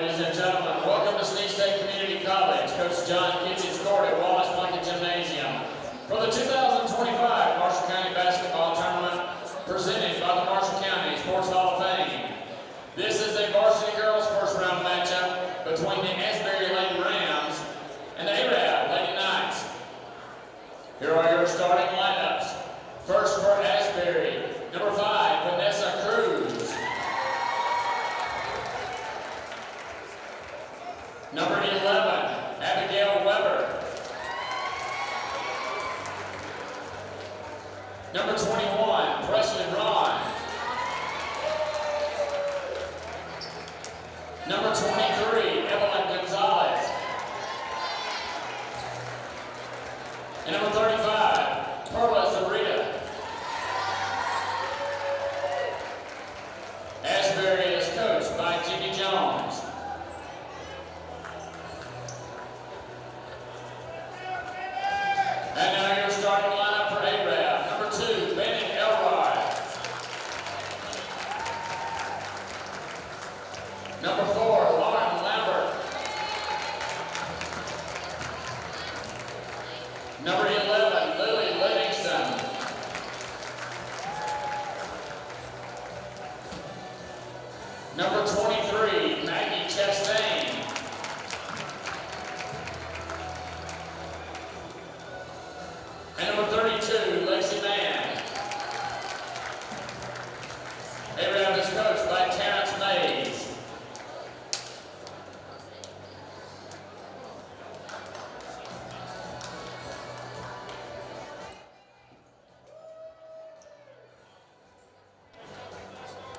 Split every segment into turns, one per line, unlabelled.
ladies and gentlemen. Welcome to Sneak State Community College. Coach John Kitchen's court at Wallace Plunkett Gymnasium for the 2025 Marshall County Basketball Tournament presented by the Marshall County Sports Hall of Fame. This is a varsity girls first round matchup between the Asbury Lady Rams and the Arab Lady Knights. Here are your starting lineups. First for Asbury, number 5, Vanessa Cruz. Number 11, Abigail Weber. Number 21, Presley Ron. Number 23, Evelyn Gonzalez. And number 35, Perla Zarita. Asbury is coached by Jimmy Jones. And now your starting lineup for Arab. Number 2, Bennett Elrod. Number 4, Lauren Lambert. Number 11, Lily Livingston. Number 23, Maggie Chastain. And number 32, Lacey Mann. Arab is coached by Terrence Mays.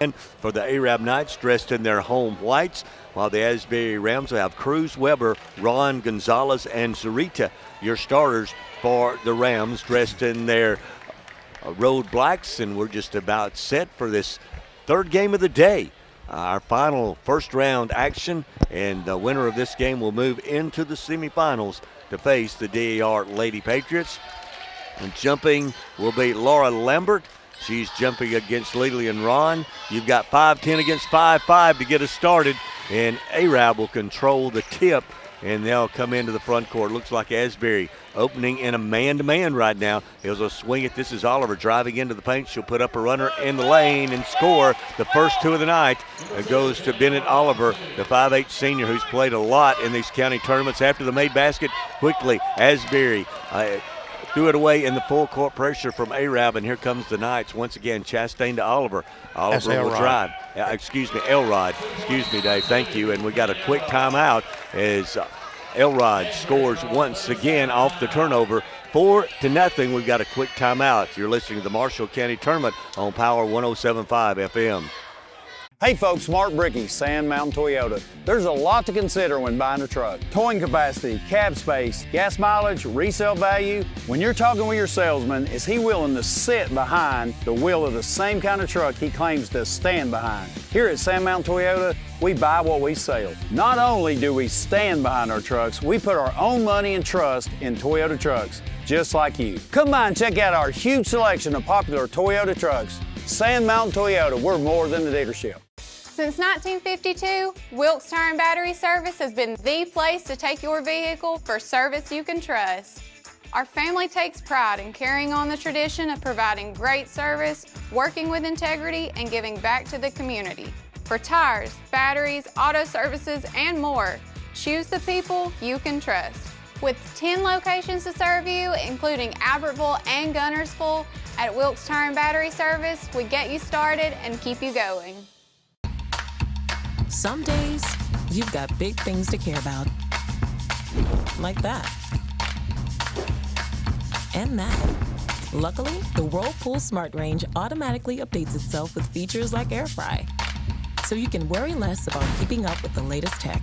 And for the Arab Knights, dressed in their home whites, while the Asbury Rams will have Cruz, Weber, Ron, Gonzalez, and Zarita. Your starters for the Rams, dressed in their road blacks, and we're just about set for this third game of the day. Our final first round action, and the winner of this game will move into the semifinals to face the DAR Lady Patriots. And jumping will be Laura Lambert. She's jumping against Lillian Ron. You've got 5'10" against 5'5" to get us started, and Arab will control the tip, and they'll come into the front court. Looks like Asbury opening in a man-to-man right now. He'll swing it. This is Oliver driving into the paint. She'll put up a runner in the lane and score the first two of the night. It goes to Bennett Oliver, the 5'8" senior who's played a lot in these county tournaments. After the made basket, quickly, Asbury threw it away in the full court pressure from Arab, and here comes the Knights once again. Chastain to Oliver. Oliver will drive. Elrod. Excuse me, Dave. Thank you. And we got a quick timeout as Elrod scores once again off the turnover. 4-0. We've got a quick timeout. You're listening to the Marshall County Tournament on Power 107.5 FM.
Hey folks, Mark Brickey, Sand Mountain Toyota. There's a lot to consider when buying a truck. Towing capacity, cab space, gas mileage, resale value. When you're talking with your salesman, is he willing to sit behind the wheel of the same kind of truck he claims to stand behind? Here at Sand Mountain Toyota, we buy what we sell. Not only do we stand behind our trucks, we put our own money and trust in Toyota trucks, just like you. Come by and check out our huge selection of popular Toyota trucks. Sand Mountain Toyota, we're more than a dealership.
Since 1952, Wilkes Tire and Battery Service has been the place to take your vehicle for service you can trust. Our family takes pride in carrying on the tradition of providing great service, working with integrity, and giving back to the community. For tires, batteries, auto services, and more, choose the people you can trust. With 10 locations to serve you, including Albertville and Gunnersville, at Wilkes Tire and Battery Service, we get you started and keep you going.
Some days, you've got big things to care about. Like that. And that. Luckily, the Whirlpool Smart Range automatically updates itself with features like Air Fry. So you can worry less about keeping up with the latest tech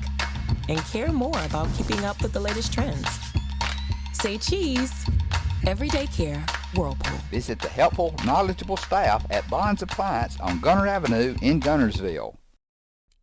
and care more about keeping up with the latest trends. Say cheese. Everyday care, Whirlpool.
Visit the helpful, knowledgeable staff at Bonds Appliance on Gunner Avenue in Gunnersville.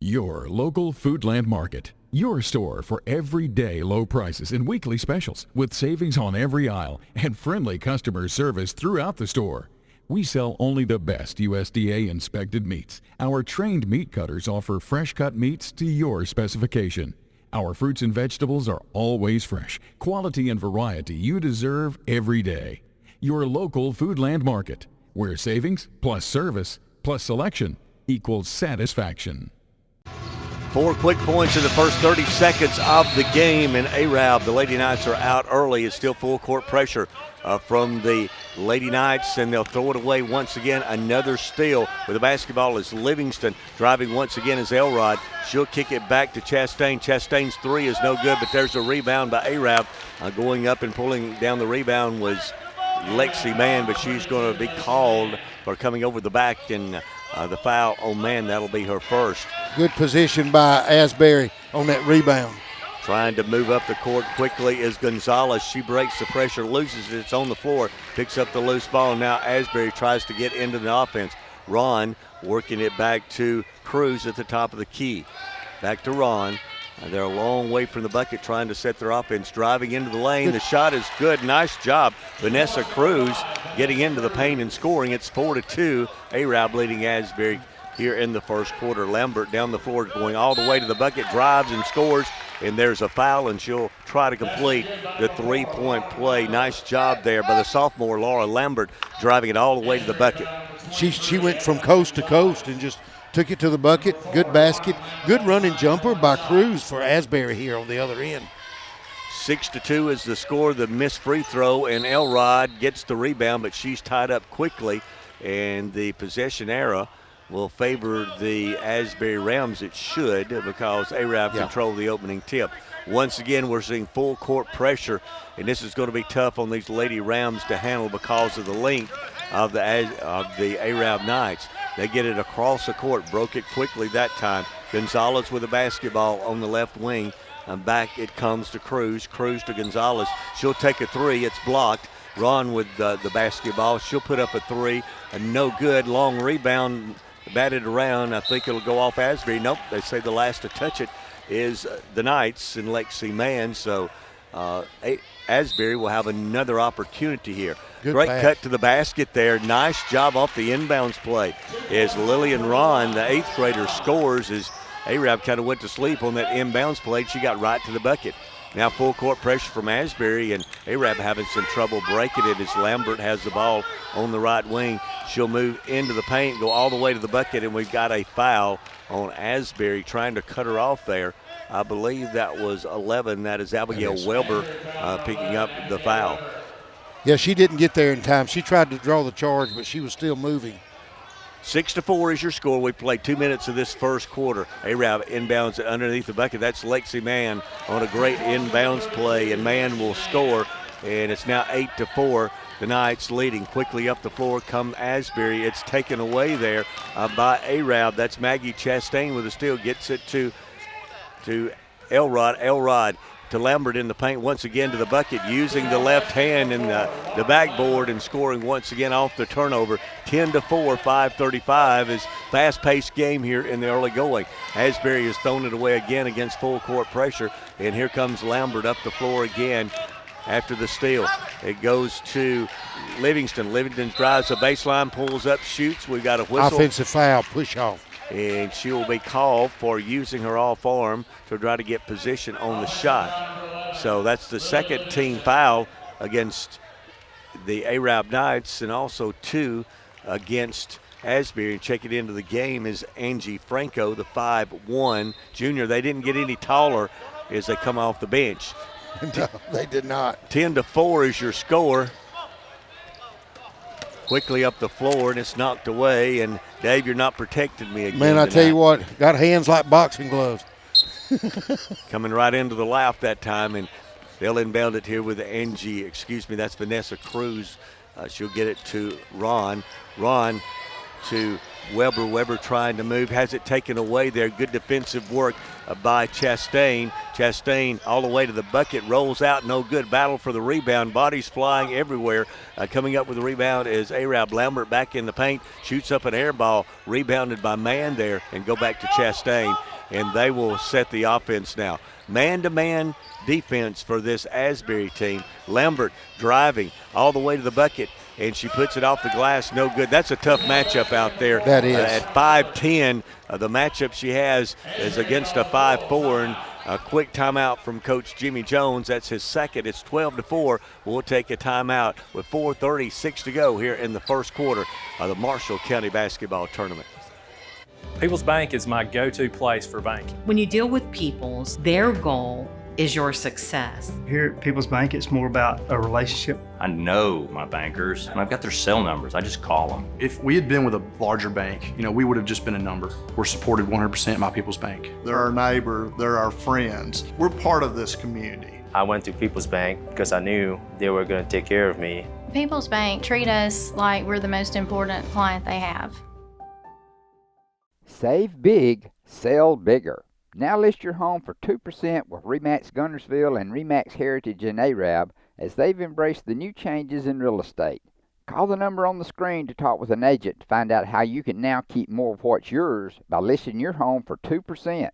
Your local Foodland Market. Your store for everyday low prices and weekly specials with savings on every aisle and friendly customer service throughout the store. We sell only the best USDA inspected meats. Our trained meat cutters offer fresh cut meats to your specification. Our fruits and vegetables are always fresh, quality and variety you deserve every day. Your local Foodland Market, where savings plus service plus selection equals satisfaction.
4 quick points in the first 30 seconds of the game, and Arab, the Lady Knights are out early. It's still full court pressure from the Lady Knights, and they'll throw it away once again. Another steal with the basketball is Livingston. Driving once again is Elrod. She'll kick it back to Chastain. Chastain's three is no good, but there's a rebound by Arab. Going up and pulling down the rebound was Lexi Mann, but she's going to be called for coming over the back, and the foul on Mann, that'll be her first.
Good position by Asbury on that rebound.
Trying to move up the court quickly is Gonzalez. She breaks the pressure, loses it. It's on the floor, picks up the loose ball. Now Asbury tries to get into the offense. Ron working it back to Cruz at the top of the key. Back to Ron. They're a long way from the bucket trying to set their offense. Driving into the lane. The shot is good. Nice job. Vanessa Cruz getting into the paint and scoring. It's 4-2. Arab leading Asbury here in the first quarter. Lambert down the floor going all the way to the bucket. Drives and scores. And there's a foul, and she'll try to complete the three-point play. Nice job there by the sophomore Laura Lambert, driving it all the way to the bucket.
She went from coast to coast and just took it to the bucket. Good basket. Good running jumper by Cruz for Asbury here on the other end.
6-2 is the score. The missed free throw, and Elrod gets the rebound, but she's tied up quickly, and the possession error will favor the Asbury Rams. It should, because Arab controlled the opening tip. Once again, we're seeing full court pressure, and this is going to be tough on these Lady Rams to handle because of the length of the Arab Knights. They get it across the court, broke it quickly that time. Gonzalez with the basketball on the left wing. And back it comes to Cruz. Cruz to Gonzalez. She'll take a three. It's blocked. Ron with the basketball. She'll put up a three. And no good. Long rebound. Batted around. I think it'll go off Asbury. Nope. They say the last to touch it is the Knights and Lexi Mann. So Asbury will have another opportunity here. Great cut to the basket there. Nice job off the inbounds play. As Lillian Ron, the 8th grader, scores as Arab kind of went to sleep on that inbounds play. She got right to the bucket. Now full court pressure from Asbury, and Arab having some trouble breaking it as Lambert has the ball on the right wing. She'll move into the paint, go all the way to the bucket, and we've got a foul on Asbury trying to cut her off there. I believe that was 11. That is Abigail Weber picking up the foul.
Yeah, she didn't get there in time. She tried to draw the charge, but she was still moving.
6-4 is your score. We played 2 minutes of this first quarter. Arab inbounds it underneath the bucket. That's Lexi Mann on a great inbounds play, and Mann will score. And it's now 8-4. The Knights leading quickly up the floor. Come Asbury. It's taken away there by Arab. That's Maggie Chastain with a steal. Gets it to Elrod. Elrod to Lambert in the paint once again to the bucket, using the left hand and the backboard and scoring once again off the turnover. 10-4, 5:35 is fast-paced game here in the early going. Asbury has thrown it away again against full court pressure, and here comes Lambert up the floor again after the steal. It goes to Livingston. Livingston drives the baseline, pulls up, shoots. We've got a whistle.
Offensive foul, push off.
And she will be called for using her off arm to try to get position on the shot. So that's the second team foul against the Arab Knights, and also 2 against Asbury. And checking into the game is Angie Franco, the 5'1" junior. They didn't get any taller as they come off the bench.
No, they did not.
10-4 is your score. Quickly up the floor, and it's knocked away. And Dave, you're not protecting me again.
Man, I tell you what, got hands like boxing gloves.
Coming right into the lap that time, and they'll inbound it here with Angie. That's Vanessa Cruz. She'll get it to Ron. Ron to Weber. Weber trying to move, has it taken away there. Good defensive work by Chastain. Chastain all the way to the bucket, rolls out, no good. Battle for the rebound, bodies flying everywhere. Coming up with the rebound is Arab. Lambert back in the paint, shoots up an air ball, rebounded by Mann there, and go back to Chastain, and they will set the offense now. Man-to-man defense for this Asbury team. Lambert driving all the way to the bucket, and she puts it off the glass, no good. That's a tough matchup out there.
That is.
At 5'10", the matchup she has is against a 5'4", and a quick timeout from Coach Jimmy Jones. That's his second. It's 12-4. We'll take a timeout with 4:36 to go here in the first quarter of the Marshall County Basketball Tournament.
People's Bank is my go-to place for banking.
When you deal with People's, their goal is your success.
Here at People's Bank, it's more about a relationship.
I know my bankers, and I've got their cell numbers. I just call them.
If we had been with a larger bank, we would have just been a number. We're supported 100% by People's Bank.
They're our neighbor, they're our friends. We're part of this community.
I went to People's Bank because I knew they were going to take care of me.
People's Bank treat us like we're the most important client they have.
Save big, sell bigger. Now list your home for 2% with RE/MAX Guntersville and RE/MAX Heritage in Arab as they've embraced the new changes in real estate. Call the number on the screen to talk with an agent to find out how you can now keep more of what's yours by listing your home for 2%.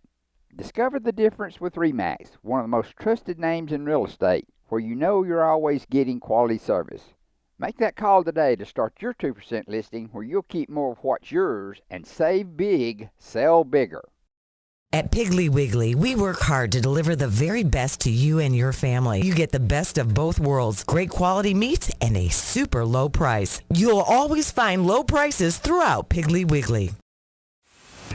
Discover the difference with RE/MAX, one of the most trusted names in real estate, where you know you're always getting quality service. Make that call today to start your 2% listing where you'll keep more of what's yours and save big, sell bigger.
At Piggly Wiggly, we work hard to deliver the very best to you and your family. You get the best of both worlds, great quality meats and a super low price. You'll always find low prices throughout Piggly Wiggly.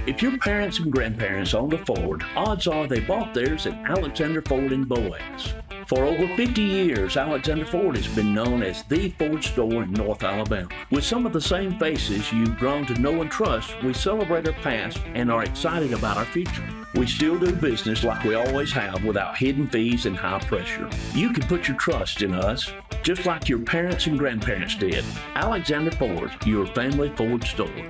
If your parents and grandparents owned a Ford, odds are they bought theirs at Alexander Ford in Boaz. For over 50 years, Alexander Ford has been known as the Ford store in North Alabama. With some of the same faces you've grown to know and trust, we celebrate our past and are excited about our future. We still do business like we always have without hidden fees and high pressure. You can put your trust in us, just like your parents and grandparents did. Alexander Ford, your family Ford store.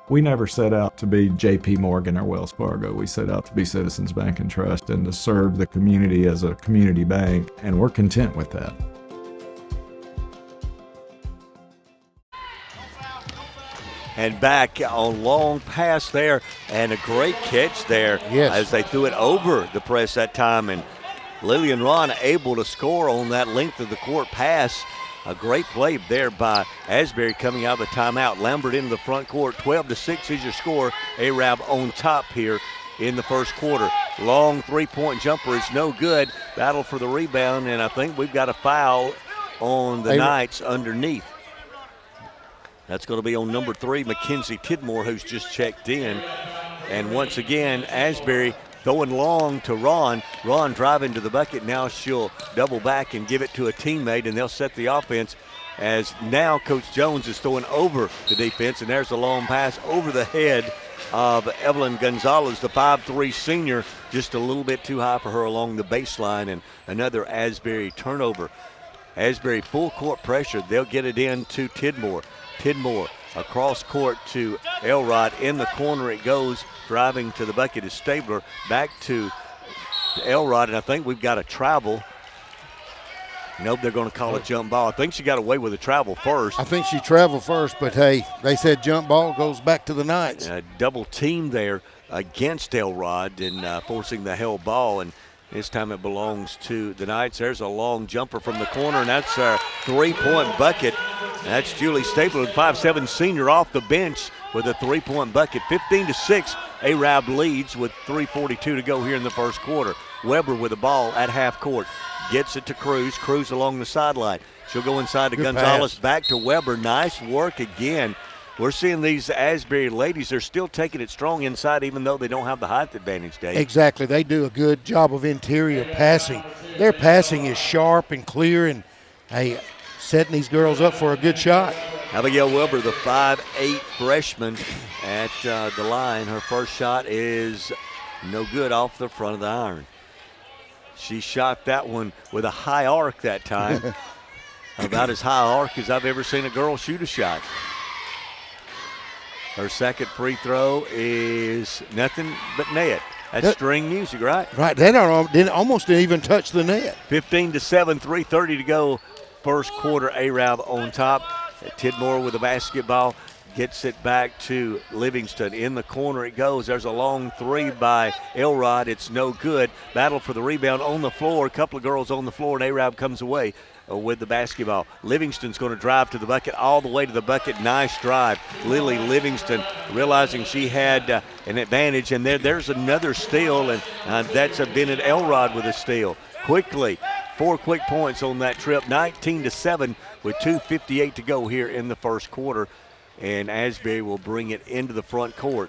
We never set out to be J.P. Morgan or Wells Fargo. We set out to be Citizens Bank and Trust and to serve the community as a community bank, and we're content with that.
And back on long pass there, and a great catch there as they threw it over the press that time. And Lillian Ron able to score on that length of the court pass. A great play there by Asbury coming out of the timeout. Lambert into the front court. 12-6 is your score. Arab on top here in the first quarter. Long three-point jumper is no good. Battle for the rebound, and I think we've got a foul on the Knights underneath. That's going to be on number 3, Mackenzie Tidmore, who's just checked in. And once again, Asbury going long to Ron. Ron driving to the bucket. Now she'll double back and give it to a teammate, and they'll set the offense as now Coach Jones is throwing over the defense, and there's a long pass over the head of Evelyn Gonzalez, the 5'3 senior, just a little bit too high for her along the baseline, and another Asbury turnover. Asbury full court pressure. They'll get it in to Tidmore. Tidmore across court to Elrod. In the corner it goes. Driving to the bucket is Stabler. Back to Elrod, and I think we've got a travel. Nope, they're going to call a jump ball. I think she got away with a travel first.
I think she traveled first, but hey, they said jump ball goes back to the Knights.
Double team there against Elrod and forcing the held ball, and this time it belongs to the Knights. There's a long jumper from the corner, and that's our three-point bucket. That's Julie Stabler, 5'7 senior off the bench with a three-point bucket. 15-6, Arab leads with 3:42 to go here in the first quarter. Weber with the ball at half court. Gets it to Cruz. Cruz along the sideline. She'll go inside to
Good
Gonzalez.
pass.
Back to Weber. Nice work again. We're seeing these Asbury ladies, they're still taking it strong inside even though they don't have the height advantage, Dave.
Exactly. They do a good job of interior passing. Their passing is sharp and clear, and, hey, setting these girls up for a good shot.
Abigail Weber, the 5'8 freshman at the line. Her first shot is no good off the front of the iron. She shot that one with a high arc that time. About as high arc as I've ever seen a girl shoot a shot. Her second free throw is nothing but net. That's string music, right?
Right. They almost didn't even touch the net.
15-7, 3:30 to go. First quarter, Arab on top. Tidmore with the basketball. Gets it back to Livingston. In the corner it goes. There's a long three by Elrod. It's no good. Battle for the rebound on the floor. A couple of girls on the floor, and Arab comes away with the basketball. Livingston's going to drive to the bucket, all the way to the bucket. Nice drive. Lily Livingston realizing she had an advantage, and there's another steal, and that's Bennett Elrod with a steal. Quickly, 4 quick points on that trip, 19-7 with 2:58 to go here in the first quarter. And Asbury will bring it into the front court.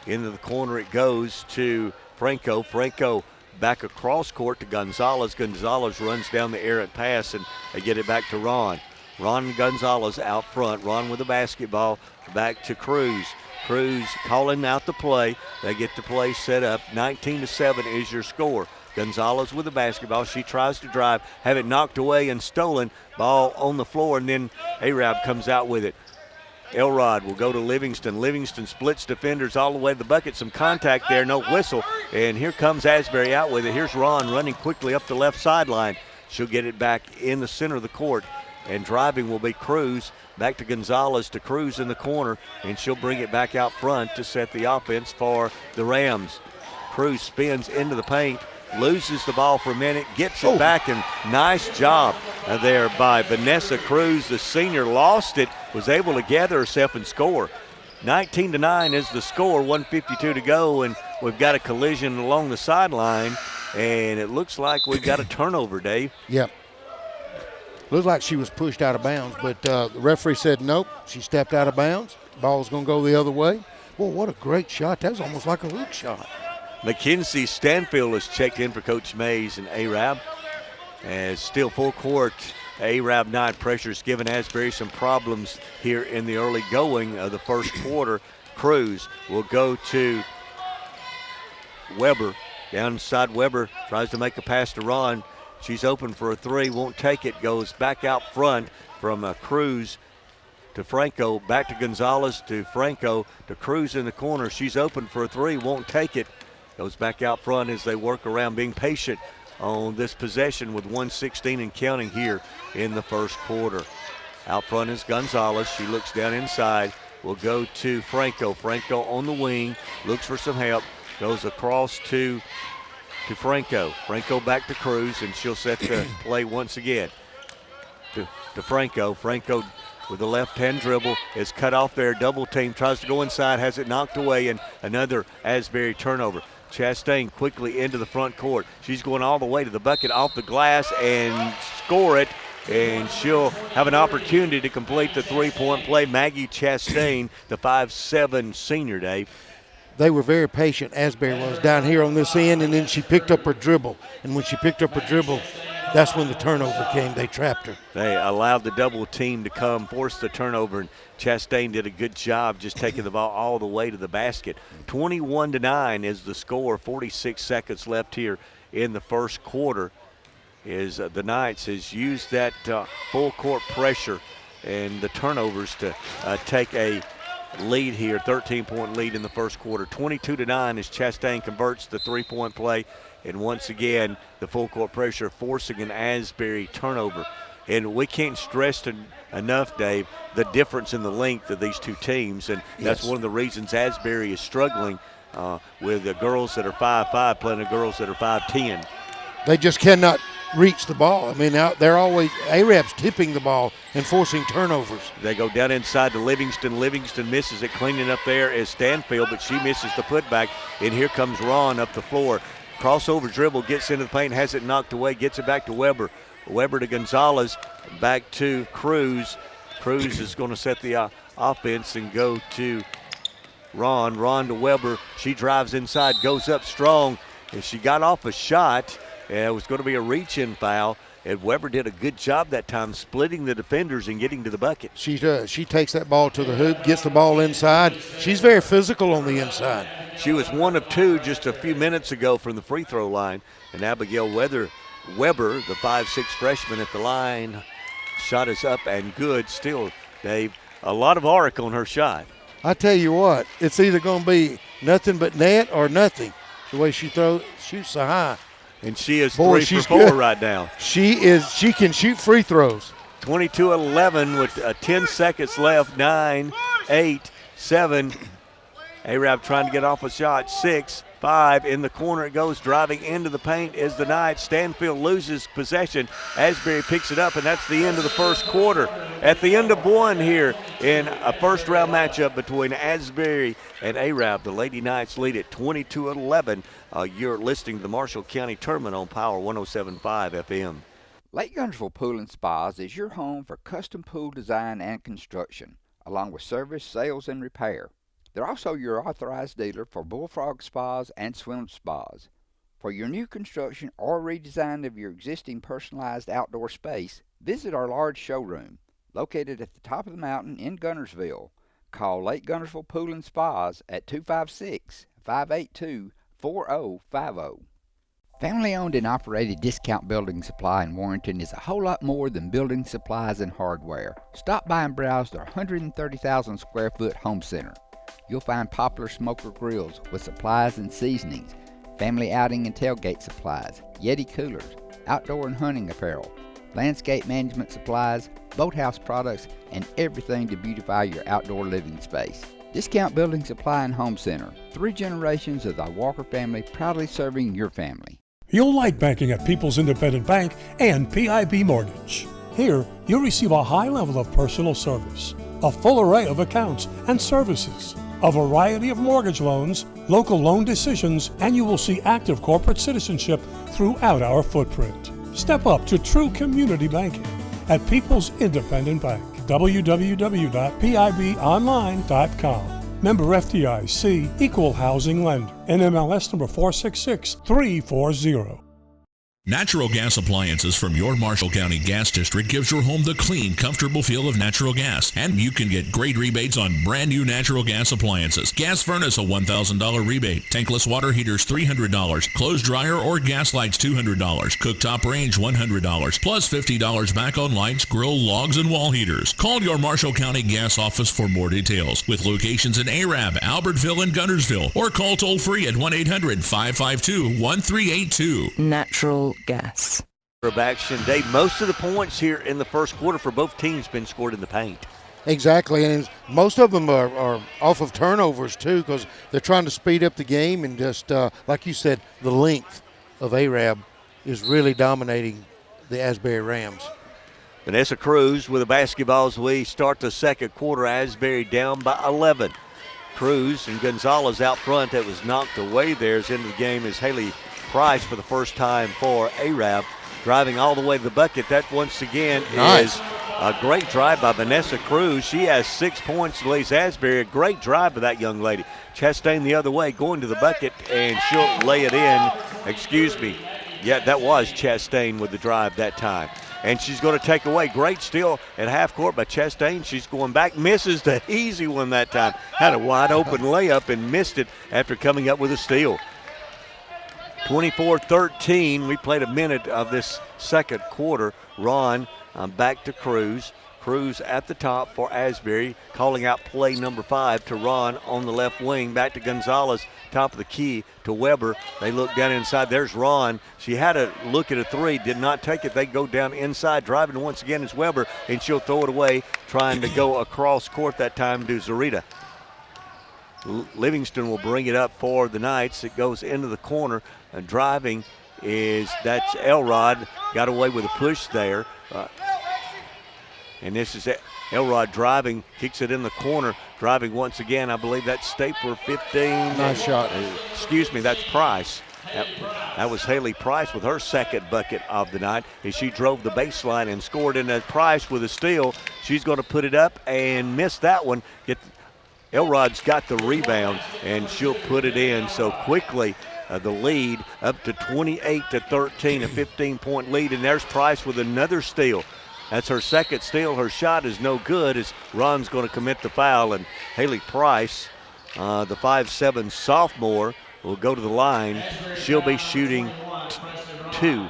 Into the corner it goes to Franco. Franco back across court to Gonzalez. Gonzalez runs down the errant pass, and they get it back to Ron. Ron Gonzalez out front. Ron with the basketball. Back to Cruz. Cruz calling out the play. They get the play set up. 19-7 is your score. Gonzalez with the basketball. She tries to drive, have it knocked away and stolen. Ball on the floor, and then Arab comes out with it. Elrod will go to Livingston. Livingston splits defenders all the way to the bucket. Some contact there, no whistle. And here comes Asbury out with it. Here's Ron running quickly up the left sideline. She'll get it back in the center of the court. And driving will be Cruz. Back to Gonzalez, to Cruz in the corner. And she'll bring it back out front to set the offense for the Rams. Cruz spins into the paint. Loses the ball for a minute, gets it back, and nice job there by Vanessa Cruz. The senior lost it, was able to gather herself and score. 19-9 is the score, 1:52 to go, and we've got a collision along the sideline, and it looks like we've got a turnover, Dave.
Yep. Looks like she was pushed out of bounds, but the referee said nope, she stepped out of bounds. Ball's going to go the other way. Boy, what a great shot. That was almost like a hook shot.
Mackenzie Stanfield has checked in for Coach Mays and Arab. As still full court, Arab 9 pressure is giving Asbury some problems here in the early going of the first quarter. Cruz will go to Weber. Downside Weber tries to make a pass to Ron. She's open for a three, won't take it. Goes back out front from Cruz to Franco. Back to Gonzalez to Franco to Cruz in the corner. She's open for a three, won't take it. Goes back out front as they work around, being patient on this possession with 1:16 and counting here in the first quarter. Out front is Gonzalez. She looks down inside. Will go to Franco. Franco on the wing. Looks for some help. Goes across to Franco. Franco back to Cruz, and she'll set the play once again to Franco. Franco with the left-hand dribble is cut off there. Double team. Tries to go inside. Has it knocked away, and another Asbury turnover. Chastain quickly into the front court. She's going all the way to the bucket, off the glass, and score it. And she'll have an opportunity to complete the three-point play. Maggie Chastain, the 5'7" senior, Dave.
They were very patient, Asbury was, down here on this end, and then she picked up her dribble. And when she picked up her dribble, that's when the turnover came. They trapped her.
They allowed the double team to come, force the turnover, and Chastain did a good job just taking the ball all the way to the basket. 21-9 is the score. 46 seconds left here in the first quarter. Is the Knights has used that full court pressure and the turnovers to take a lead here, 13-point lead in the first quarter. 22-9 as Chastain converts the three-point play. And once again, the full court pressure forcing an Asbury turnover. And we can't stress enough, Dave, the difference in the length of these two teams. And that's one of the reasons Asbury is struggling with the girls that are 5'5" playing the girls that are 5'10".
They just cannot reach the ball. I mean, they're always, Arab's tipping the ball and forcing turnovers.
They go down inside to Livingston. Livingston misses it. Cleaning up there is Stanfield, but she misses the putback. And here comes Ron up the floor. Crossover dribble, gets into the paint, has it knocked away, gets it back to Weber. Weber to Gonzalez, back to Cruz. Cruz is going to set the offense and go to Ron. Ron to Weber. She drives inside, goes up strong. And she got off a shot. It was going to be a reach-in foul. And Weber did a good job that time splitting the defenders and getting to the bucket.
She does. She takes that ball to the hoop, gets the ball inside. She's very physical on the inside.
She was 1 of 2 just a few minutes ago from the free throw line. And Abigail Weber, the 5'6" freshman at the line, shot is up and good. Still, Dave, a lot of arc on her shot.
I tell you what, it's either going to be nothing but net or nothing, the way she shoots so high.
And she is 3 for 4 right now.
She can shoot free throws.
22-11 with 10 seconds left. 9, 8, 7. Arab trying to get off a shot. 6, 5. In the corner it goes. Driving into the paint is the Knights. Stanfield loses possession. Asbury picks it up, and that's the end of the first quarter. At the end of one here in a first-round matchup between Asbury and Arab, the Lady Knights lead at 22-11. You're listening to the Marshall County Tournament on Power 107.5 FM.
Lake Guntersville Pool and Spas is your home for custom pool design and construction, along with service, sales, and repair. They're also your authorized dealer for Bullfrog Spas and Swim Spas. For your new construction or redesign of your existing personalized outdoor space, visit our large showroom, located at the top of the mountain in Guntersville. Call Lake Guntersville Pool and Spas at 256-582-4050. Family-owned and operated Discount Building Supply in Warrenton is a whole lot more than building supplies and hardware. Stop by and browse their 130,000 square foot home center. You'll find Poplar Smoker Grills with supplies and seasonings, family outing and tailgate supplies, Yeti coolers, outdoor and hunting apparel, landscape management supplies, boathouse products, and everything to beautify your outdoor living space. Discount Building Supply and Home Center. 3 generations of the Walker family proudly serving your family.
You'll like banking at People's Independent Bank and PIB Mortgage. Here, you'll receive a high level of personal service, a full array of accounts and services, a variety of mortgage loans, local loan decisions, and you will see active corporate citizenship throughout our footprint. Step up to true community banking at People's Independent Bank. www.pibonline.com. Member FDIC, Equal Housing Lender. NMLS number 466340.
Natural gas appliances from your Marshall County Gas District gives your home the clean, comfortable feel of natural gas. And you can get great rebates on brand new natural gas appliances. Gas furnace, a $1,000 rebate. Tankless water heaters, $300. Clothes dryer or gas lights, $200. Cooktop range, $100. Plus $50 back on lights, grill, logs, and wall heaters. Call your Marshall County Gas office for more details. With locations in Arab, Albertville, and Guntersville. Or call toll free at 1-800-552-1382.
Natural gas.
Of action, Dave. Most of the points here in the first quarter for both teams been scored in the paint.
Exactly, and most of them are off of turnovers too, because they're trying to speed up the game, and just like you said, the length of Arab is really dominating the Asbury Rams.
Vanessa Cruz with the basketball as we start the second quarter. Asbury down by 11. Cruz and Gonzalez out front. That was knocked away there. As into the game is Haley Price for the first time for Arab, driving all the way to the bucket. That once again is a great drive by Vanessa Cruz. She has 6 points, leads Asbury. A great drive by that young lady. Chastain the other way, going to the bucket, and she'll lay it in. Excuse me. Yeah, that was Chastain with the drive that time. And she's going to take away. Great steal at half court by Chastain. She's going back, misses the easy one that time. Had a wide open layup and missed it after coming up with a steal. 24-13. We played a minute of this second quarter. Ron back to Cruz. Cruz at the top for Asbury, calling out play number 5 to Ron on the left wing. Back to Gonzalez, top of the key to Weber. They look down inside. There's Ron. She had a look at a 3, did not take it. They go down inside. Driving once again is Weber, and she'll throw it away, trying to go across court that time to Zarita. Livingston will bring it up for the Knights. It goes into the corner. Driving that's Elrod. Got away with a push there. And this is Elrod driving, kicks it in the corner. Driving once again. I believe that's Stapler 15.
Nice shot.
Excuse me, that's Price. That was Haley Price with her second bucket of the night. And she drove the baseline and scored in that. Price with a steal. She's going to put it up and miss that one. Elrod's got the rebound, and she'll put it in. So quickly, the lead up to 28-13, a 15-point lead. And there's Price with another steal. That's her second steal. Her shot is no good as Ron's going to commit the foul. And Haley Price, the 5'7" sophomore, will go to the line. She'll be shooting 2.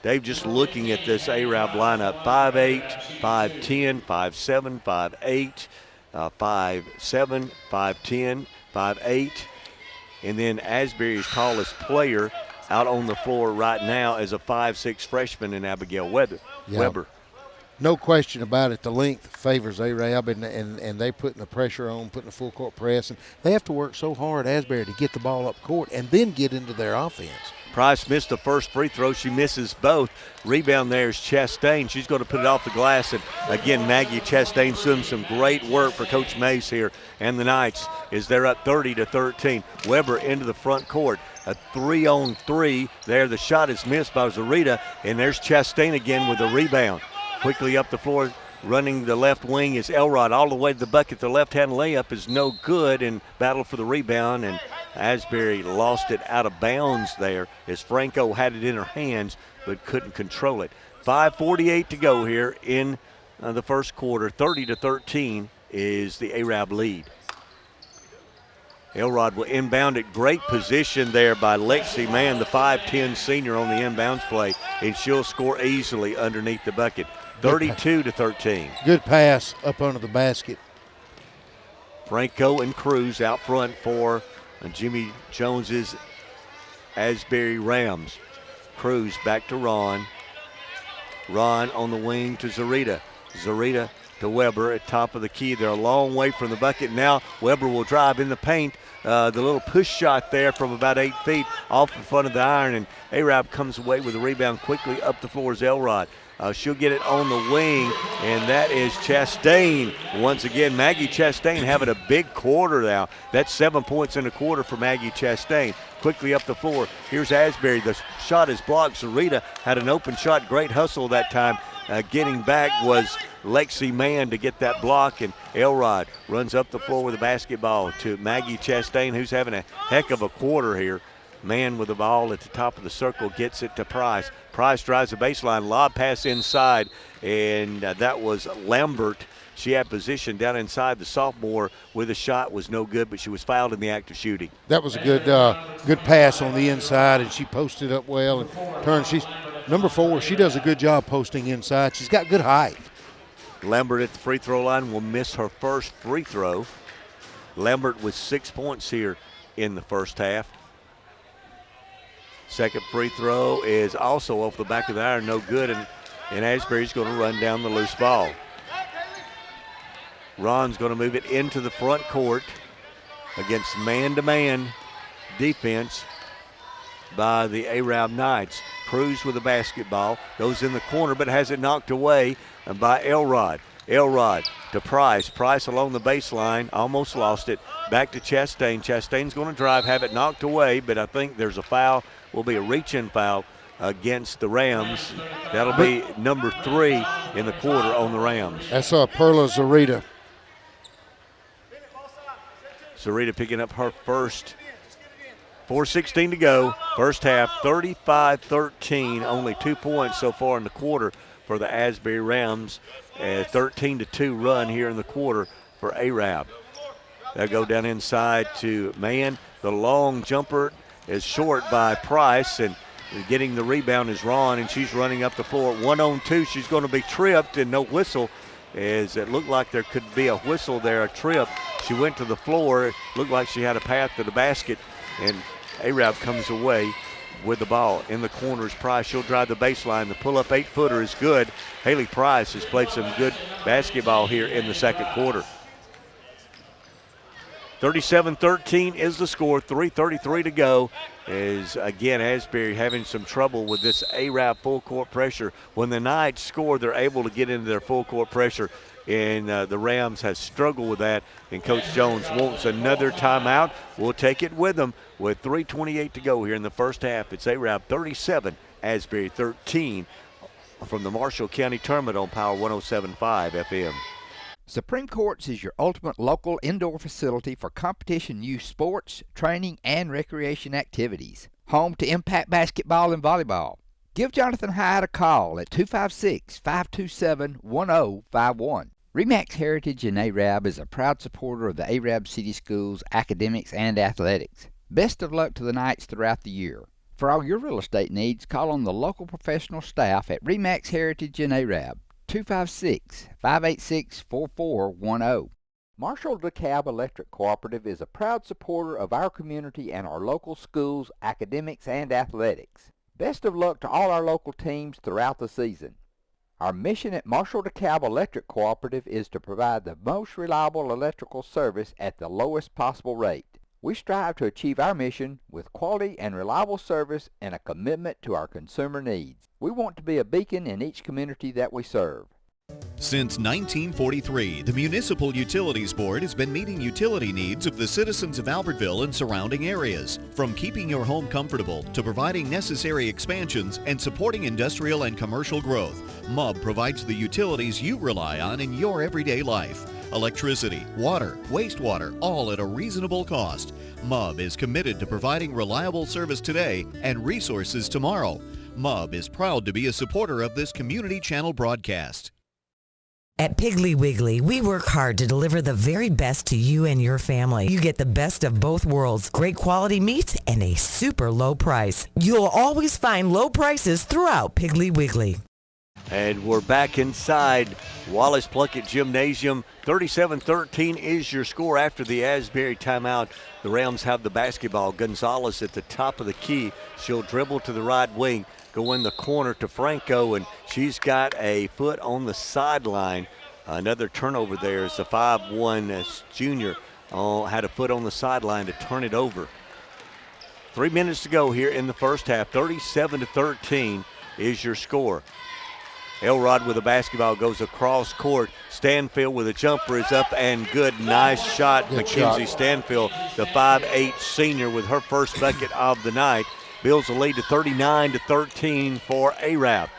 Dave, just looking at this Arab lineup, 5'8", 5'10", 5'7", 5'8", 5'7", 5'10", 5'8", and then Asbury's tallest player out on the floor right now is a 5'6" freshman in Abigail Weber.
no question about it, the length favors Arab, and they putting the pressure on, putting the full court press, and they have to work so hard, Asbury, to get the ball up court and then get into their offense.
Price missed the first free throw. She misses both. Rebound there is Chastain. She's going to put it off the glass. And again, Maggie Chastain's doing some great work for Coach Mays here. And the Knights, is they're up 30-13. Weber into the front court. A 3-on-3 there. The shot is missed by Zarita. And there's Chastain again with the rebound. Quickly up the floor, running the left wing is Elrod all the way to the bucket. The left-hand layup is no good, and battle for the rebound. And Asbury lost it out of bounds there as Franco had it in her hands but couldn't control it. 5:48 to go here in the first quarter. 30-13 is the Arab lead. Elrod will inbound it. Great position there by Lexi Mann, the 5'10 senior on the inbounds play, and she'll score easily underneath the bucket. 32-13.
Good pass up under the basket.
Franco and Cruz out front for Jimmy Jones's Asbury Rams. Cruz back to Ron. Ron on the wing to Zarita. Zarita to Weber at top of the key. They're a long way from the bucket now. Weber will drive in the paint. The little push shot there from about 8 feet off the front of the iron, and Arab comes away with the rebound quickly. Up the floor is Elrod. She'll get it on the wing, and that is Chastain. Once again, Maggie Chastain having a big quarter now. That's 7 points in a quarter for Maggie Chastain. Quickly up the floor. Here's Asbury. The shot is blocked. Sarita had an open shot. Great hustle that time. Getting back was Lexi Mann to get that block, and Elrod runs up the floor with the basketball to Maggie Chastain, who's having a heck of a quarter here. Mann with the ball at the top of the circle gets it to Price. Price drives the baseline, lob pass inside, and that was Lambert. She had position down inside. The sophomore with a shot was no good, but she was fouled in the act of shooting.
That was a good pass on the inside, and she posted up well and turned. She's number 4. She does a good job posting inside. She's got good height.
Lambert at the free throw line will miss her first free throw. Lambert with 6 points here in the first half. Second free throw is also off the back of the iron, no good, and Asbury's going to run down the loose ball. Ron's going to move it into the front court against man-to-man defense by the Arab Knights. Cruz with the basketball, goes in the corner but has it knocked away by Elrod. Elrod to Price. Price along the baseline, almost lost it. Back to Chastain. Chastain's going to drive, have it knocked away, but I think there's a foul. Will be a reach-in foul against the Rams. That'll be number 3 in the quarter on the Rams.
That's Perla Zarita.
Zarita picking up her first. 4:16 to go. First half, 35-13. Only 2 points so far in the quarter for the Asbury Rams. 13-2 run here in the quarter for Arab. They'll go down inside to Mann. The long jumper is short by Price, and getting the rebound is Ron, and she's running up the floor. 1-on-2, she's going to be tripped, and no whistle, as it looked like there could be a whistle there, a trip. She went to the floor. It looked like she had a path to the basket, and Arab comes away with the ball. In the corner is Price. She'll drive the baseline. The pull-up 8-footer is good. Haley Price has played some good basketball here in the second quarter. 37-13 is the score. 3:33 to go. Is again Asbury having some trouble with this Arab full court pressure. When the Knights score, they're able to get into their full court pressure, and the Rams have struggled with that. And Coach Jones wants another timeout. We'll take it with them with 3:28 to go here in the first half. It's Arab 37, Asbury 13 from the Marshall County Tournament on Power 107.5 FM.
Supreme Courts is your ultimate local indoor facility for competition youth sports, training, and recreation activities. Home to Impact Basketball and Volleyball. Give Jonathan Hyde a call at 256-527-1051. RE/MAX Heritage in Arab is a proud supporter of the Arab City Schools academics and athletics. Best of luck to the Knights throughout the year. For all your real estate needs, call on the local professional staff at RE/MAX Heritage in Arab. 256-586-4410. Marshall DeKalb Electric Cooperative is a proud supporter of our community and our local schools, academics, and athletics. Best of luck to all our local teams throughout the season. Our mission at Marshall DeKalb Electric Cooperative is to provide the most reliable electrical service at the lowest possible rate. We strive to achieve our mission with quality and reliable service and a commitment to our consumer needs. We want to be a beacon in each community that we serve.
Since 1943, the Municipal Utilities Board has been meeting utility needs of the citizens of Albertville and surrounding areas. From keeping your home comfortable to providing necessary expansions and supporting industrial and commercial growth, MUB provides the utilities you rely on in your everyday life. Electricity, water, wastewater, all at a reasonable cost. MUB is committed to providing reliable service today and resources tomorrow. MUB is proud to be a supporter of this community channel broadcast.
At Piggly Wiggly, we work hard to deliver the very best to you and your family. You get the best of both worlds, great quality meats and a super low price. You'll always find low prices throughout Piggly Wiggly.
And we're back inside Wallace Plunkett Gymnasium. 37-13 is your score after the Asbury timeout. The Rams have the basketball. Gonzalez at the top of the key. She'll dribble to the right wing, go in the corner to Franco, and she's got a foot on the sideline. Another turnover there as the 5'1" junior had a foot on the sideline to turn it over. 3 minutes to go here in the first half. 37-13 is your score. Elrod with the basketball goes across court. Stanfield with a jumper is up and good. Nice shot, Mackenzie Stanfield, the 5'8" senior, with her first bucket of the night. Builds the lead to 39-13 for Arab.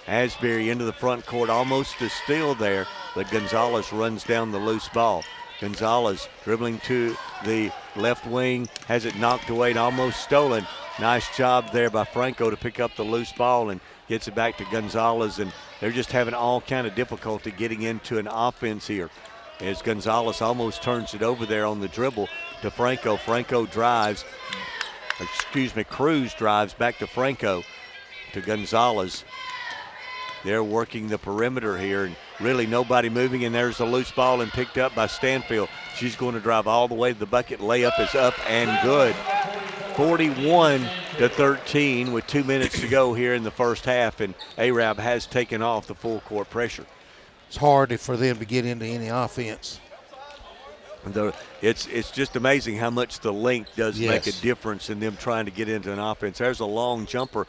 Asbury into the front court, almost a steal there, but Gonzalez runs down the loose ball. Gonzalez dribbling to the left wing, has it knocked away and almost stolen. Nice job there by Franco to pick up the loose ball and gets it back to Gonzalez, and they're just having all kind of difficulty getting into an offense here as Gonzalez almost turns it over there on the dribble to Franco. Franco drives, Cruz drives back to Franco, to Gonzalez. They're working the perimeter here, and really nobody moving, and there's a loose ball and picked up by Stanfield. She's going to drive all the way to the bucket. Layup is up and good. 41-13 with 2 minutes to go here in the first half, and Arab has taken off the full court pressure.
It's hard for them to get into any offense.
It's just amazing how much the length does make a difference in them trying to get into an offense. There's a long jumper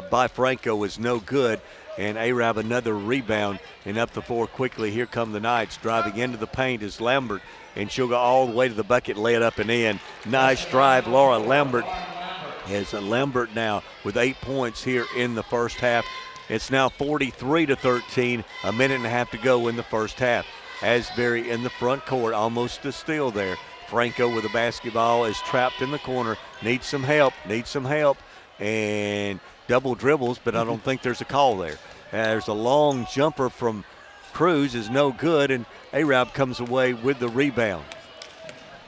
by Franco, is no good, and Arab another rebound, and up the floor quickly. Here come the Knights. Driving into the paint is Lambert, and she'll go all the way to the bucket, lay it up and in. Nice drive, Laura Lambert. As Lambert now with 8 points here in the first half. It's now 43-13, a minute and a half to go in the first half. Asbury in the front court, almost a steal there. Franco with the basketball is trapped in the corner, needs some help, and double dribbles, but I don't think there's a call there. There's a long jumper from Cruz, is no good, and Arab comes away with the rebound.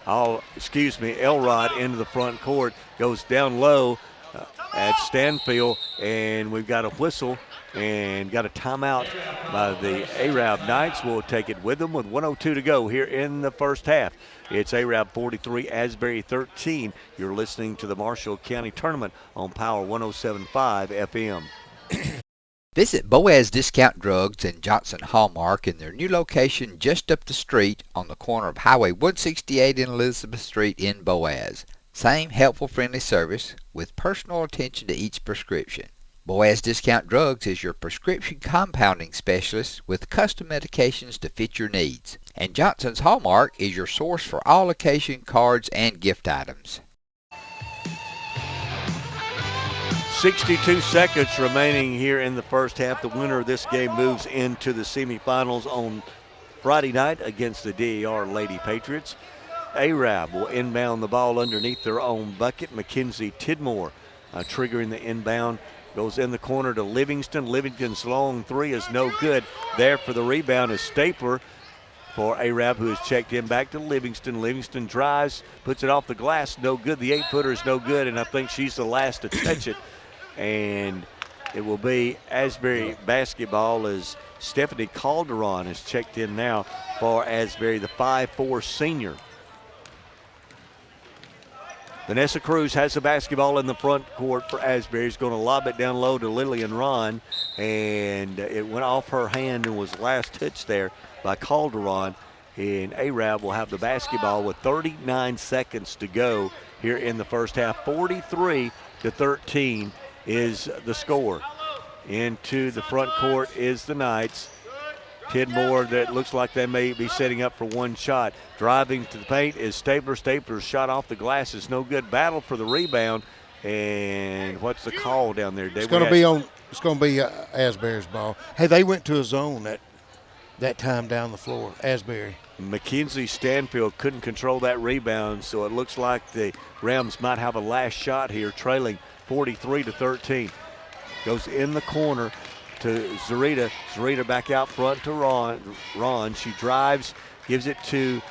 Elrod into the front court, goes down low at Stanfield, and we've got a whistle and got a timeout by the Arab Knights. We'll take it with them with 1:02 to go here in the first half. It's Arab 43, Asbury 13. You're listening to the Marshall County Tournament on Power 107.5 FM.
Visit Boaz Discount Drugs and Johnson Hallmark in their new location just up the street on the corner of Highway 168 and Elizabeth Street in Boaz. Same helpful, friendly service with personal attention to each prescription. Boaz Discount Drugs is your prescription compounding specialist with custom medications to fit your needs. And Johnson's Hallmark is your source for all occasion cards and gift items.
62 seconds remaining here in the first half. The winner of this game moves into the semifinals on Friday night against the DAR Lady Patriots. Arab will inbound the ball underneath their own bucket. Mackenzie Tidmore triggering the inbound. Goes in the corner to Livingston. Livingston's long three is no good. There for the rebound is Stapler for Arab, who has checked in back to Livingston. Livingston drives, puts it off the glass, no good. The 8-footer is no good, and I think she's the last to touch it. And it will be Asbury basketball as Stephanie Calderon is checked in now for Asbury, the 5'4" senior. Vanessa Cruz has the basketball in the front court for Asbury. She's going to lob it down low to Lillian Ron, and it went off her hand and was last touched there by Calderon. And Arab will have the basketball with 39 seconds to go here in the first half. 43-13 is the score. Into the front court is the Knights. Tidmore, that looks like they may be setting up for one shot. Driving to the paint is Stabler. Stabler's shot off the glass is no good. Battle for the rebound. And what's the call down there, Dave?
It's going to be Asbury's ball. Hey, they went to a zone that time down the floor, Asbury.
Mackenzie Stanfield couldn't control that rebound, so it looks like the Rams might have a last shot here, trailing 43-13. Goes in the corner to Zarita. Zarita back out front to Ron. She drives, gives it to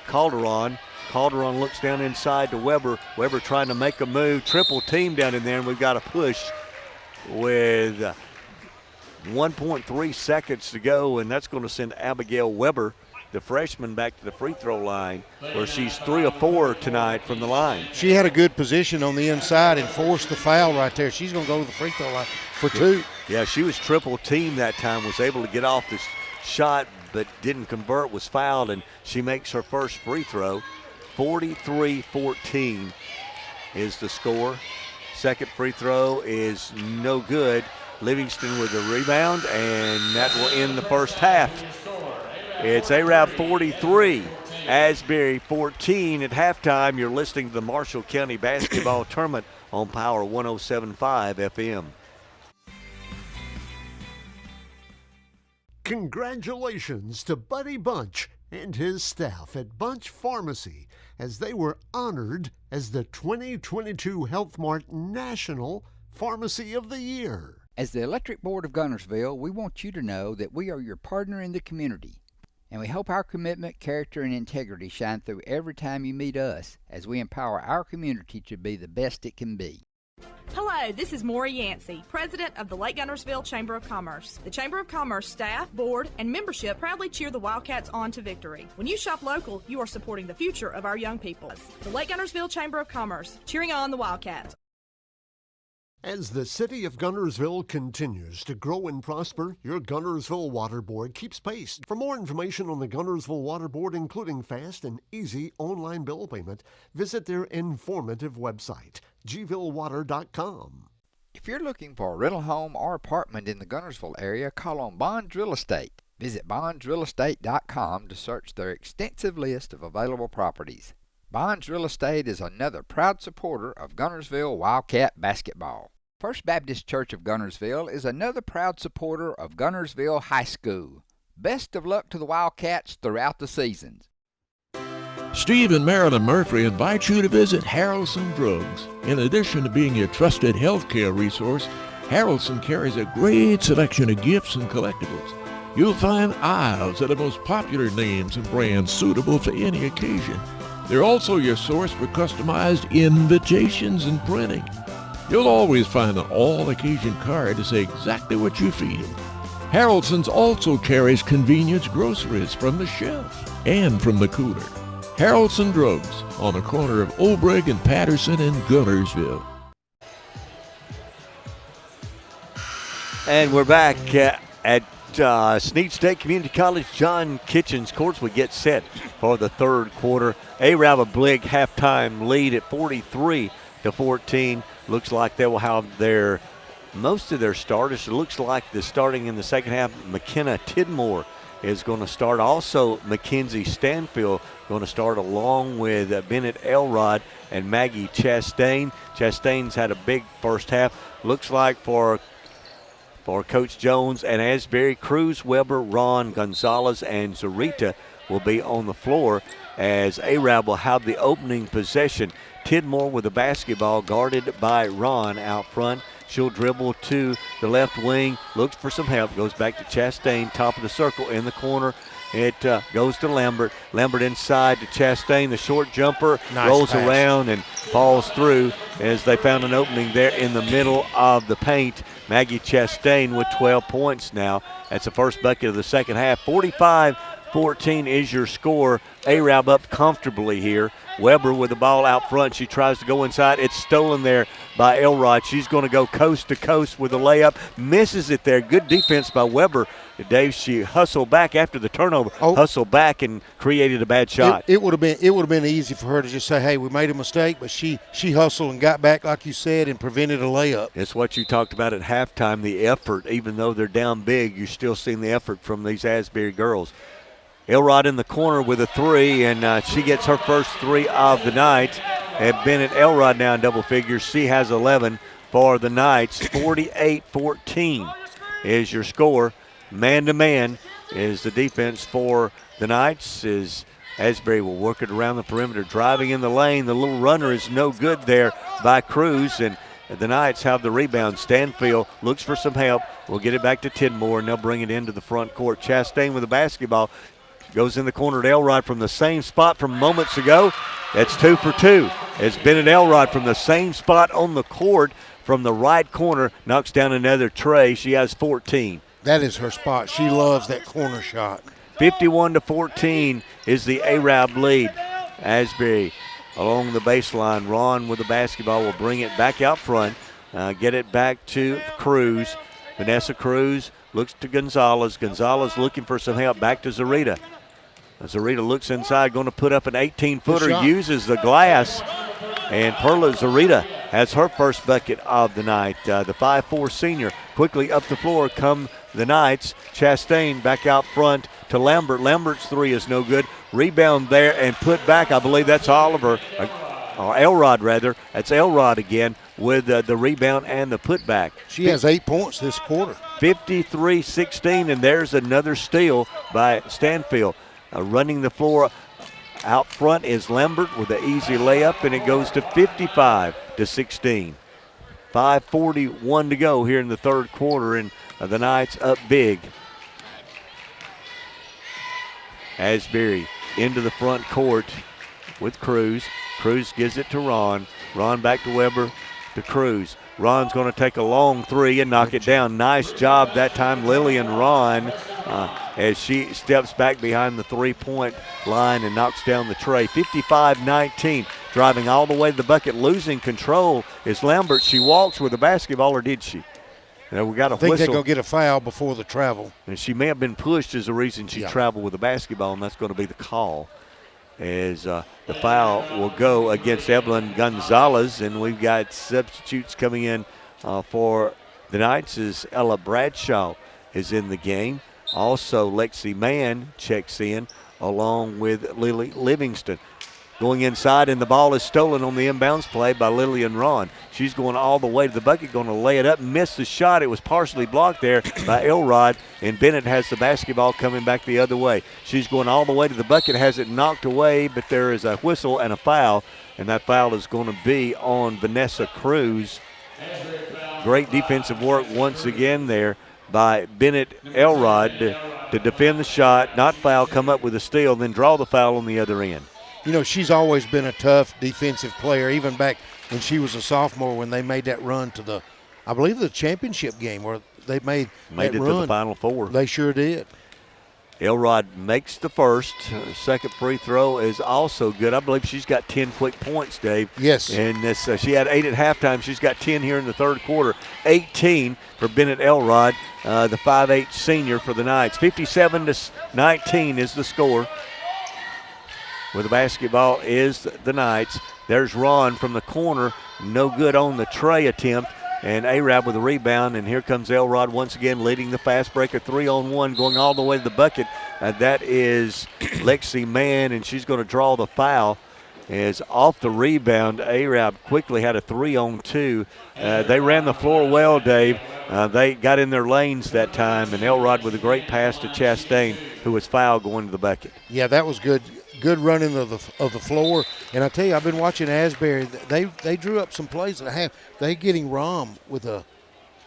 Calderon. Calderon looks down inside to Weber. Weber trying to make a move. Triple team down in there, and we've got a push with 1.3 seconds to go, and that's going to send Abigail Weber, the freshman, back to the free throw line, where she's 3 of 4 tonight from the line.
She had a good position on the inside and forced the foul right there. She's going to go to the free throw line for 2.
Yeah, she was triple teamed that time, was able to get off this shot, but didn't convert, was fouled, and she makes her first free throw. 43-14 is the score. Second free throw is no good. Livingston with the rebound, and that will end the first half. It's Arab 43, Asbury 14 at halftime. You're listening to the Marshall County Basketball Tournament on Power 107.5 FM.
Congratulations to Buddy Bunch and his staff at Bunch Pharmacy as they were honored as the 2022 Health Mart National Pharmacy of the Year.
As the Electric Board of Gunnersville, we want you to know that we are your partner in the community, and we hope our commitment, character, and integrity shine through every time you meet us as we empower our community to be the best it can be.
Hello, this is Maury Yancey, President of the Lake Gunnersville Chamber of Commerce. The Chamber of Commerce staff, board, and membership proudly cheer the Wildcats on to victory. When you shop local, you are supporting the future of our young people. The Lake Gunnersville Chamber of Commerce, cheering on the Wildcats.
As the city of Gunnersville continues to grow and prosper, your Gunnersville Water Board keeps pace. For more information on the Gunnersville Water Board, including fast and easy online bill payment, visit their informative website, gvillewater.com.
If you're looking for a rental home or apartment in the Gunnersville area, call on Bonds Real Estate. Visit bondsrealestate.com to search their extensive list of available properties. Bonds Real Estate is another proud supporter of Gunnersville Wildcat basketball. First Baptist Church of Gunnersville is another proud supporter of Gunnersville High School. Best of luck to the Wildcats throughout the seasons.
Steve and Marilyn Murphy invite you to visit Harrelson Drugs. In addition to being your trusted healthcare resource, Harrelson carries a great selection of gifts and collectibles. You'll find aisles of the most popular names and brands suitable for any occasion. They're also your source for customized invitations and printing. You'll always find an all-occasion card to say exactly what you feel. Harrelson's also carries convenience groceries from the shelf and from the cooler. Harrelson Drugs on the corner of Obrig and Patterson in Gunnersville.
And we're back at Snead State Community College. John Kitchen's courts would get set for the third quarter. Arab a big halftime lead at 43-14. Looks like they will have most of their starters. It looks like starting in the second half, McKenna Tidmore is going to start. Also, Mackenzie Stanfield going to start along with Bennett Elrod and Maggie Chastain. Chastain's had a big first half. Looks like for Coach Jones and Asbury, Cruz, Weber, Ron, Gonzalez, and Zarita will be on the floor as Arab will have the opening possession. Tidmore with the basketball guarded by Ron out front. She'll dribble to the left wing, looks for some help, goes back to Chastain, top of the circle in the corner. It goes to Lambert. Lambert inside to Chastain. The short jumper rolls around and falls through as they found an opening there in the middle of the paint. Maggie Chastain with 12 points now. That's the first bucket of the second half. 45-14 14 is your score. Arab up comfortably here. Weber with the ball out front. She tries to go inside. It's stolen there by Elrod. She's going to go coast to coast with a layup. Misses it there. Good defense by Weber. Dave, she hustled back after the turnover. Hustled back and created a bad shot.
It would have been easy for her to just say, hey, we made a mistake, but she hustled and got back, like you said, and prevented a layup.
It's what you talked about at halftime, the effort. Even though they're down big, you're still seeing the effort from these Asbury girls. Elrod in the corner with a three, and she gets her first three of the night. And Bennett Elrod now in double figures. She has 11 for the Knights. 48-14 is your score. Man-to-man is the defense for the Knights. As Asbury will work it around the perimeter, driving in the lane. The little runner is no good there by Cruz, and the Knights have the rebound. Stanfield looks for some help. We'll get it back to Tidmore, and they'll bring it into the front court. Chastain with the basketball. Goes in the corner to Elrod from the same spot from moments ago. That's 2 for 2. As Bennett Elrod from the same spot on the court from the right corner knocks down another tray. She has 14.
That is her spot. She loves that corner shot.
51-14 is the Arab lead. Asbury along the baseline. Ron with the basketball will bring it back out front. Get it back to Cruz. Vanessa Cruz looks to Gonzalez. Gonzalez looking for some help. Back to Zarita. Zarita looks inside, going to put up an 18-footer, uses the glass, and Perla Zarita has her first bucket of the night. The 5'4 senior quickly up the floor come the Knights. Chastain back out front to Lambert. Lambert's three is no good. Rebound there and put back. I believe that's Oliver, or Elrod rather. That's Elrod again with the rebound and the putback.
She has 8 points this quarter.
53-16, and there's another steal by Stanfield. Running the floor out front is Lambert with an easy layup, and it goes to 55-16. 5:41 to go here in the third quarter, and the Knights up big. Asbury into the front court with Cruz. Cruz gives it to Ron. Ron back to Weber to Cruz. Ron's going to take a long three and knock it down. Nice job that time, Lillian Ron, as she steps back behind the three-point line and knocks down the tray. 55-19, driving all the way to the bucket, losing control is Lambert. She walks with the basketball, or did she? We got a whistle.
I think they're going to get a foul before the travel.
And she may have been pushed as the reason she traveled with the basketball, and that's going to be the call. As the foul will go against Evelyn Gonzalez, and we've got substitutes coming in for the Knights as Ella Bradshaw is in the game. Also, Lexi Mann checks in along with Lily Livingston. Going inside, and the ball is stolen on the inbounds play by Lillian Ron. She's going all the way to the bucket, going to lay it up, missed the shot. It was partially blocked there by Elrod, and Bennett has the basketball coming back the other way. She's going all the way to the bucket, has it knocked away, but there is a whistle and a foul, and that foul is going to be on Vanessa Cruz. Great defensive work once again there by Bennett Elrod to defend the shot, not foul, come up with a steal, then draw the foul on the other end.
You know, she's always been a tough defensive player, even back when she was a sophomore when they made that run to the, I believe, the championship game where they made that
it
run.
to the Final Four.
They sure did.
Elrod makes the first. Second free throw is also good. I believe she's got 10 quick points, Dave.
Yes.
And this, she had 8 at halftime. She's got 10 here in the third quarter. 18 for Bennett Elrod, the 5'8 senior for the Knights. 57-19 is the score. With the basketball is the Knights. There's Ron from the corner. No good on the tray attempt. And Arab with a rebound. And here comes Elrod once again leading the fast breaker. 3-on-1 going all the way to the bucket. That is Lexi Mann, and she's going to draw the foul. As off the rebound, Arab quickly had a 3-on-2. They ran the floor well, Dave. They got in their lanes that time. And Elrod with a great pass to Chastain, who was fouled going to the bucket.
Yeah, that was good. Good running of the floor, and I tell you, I've been watching Asbury. They drew up some plays that have. They getting Rom with a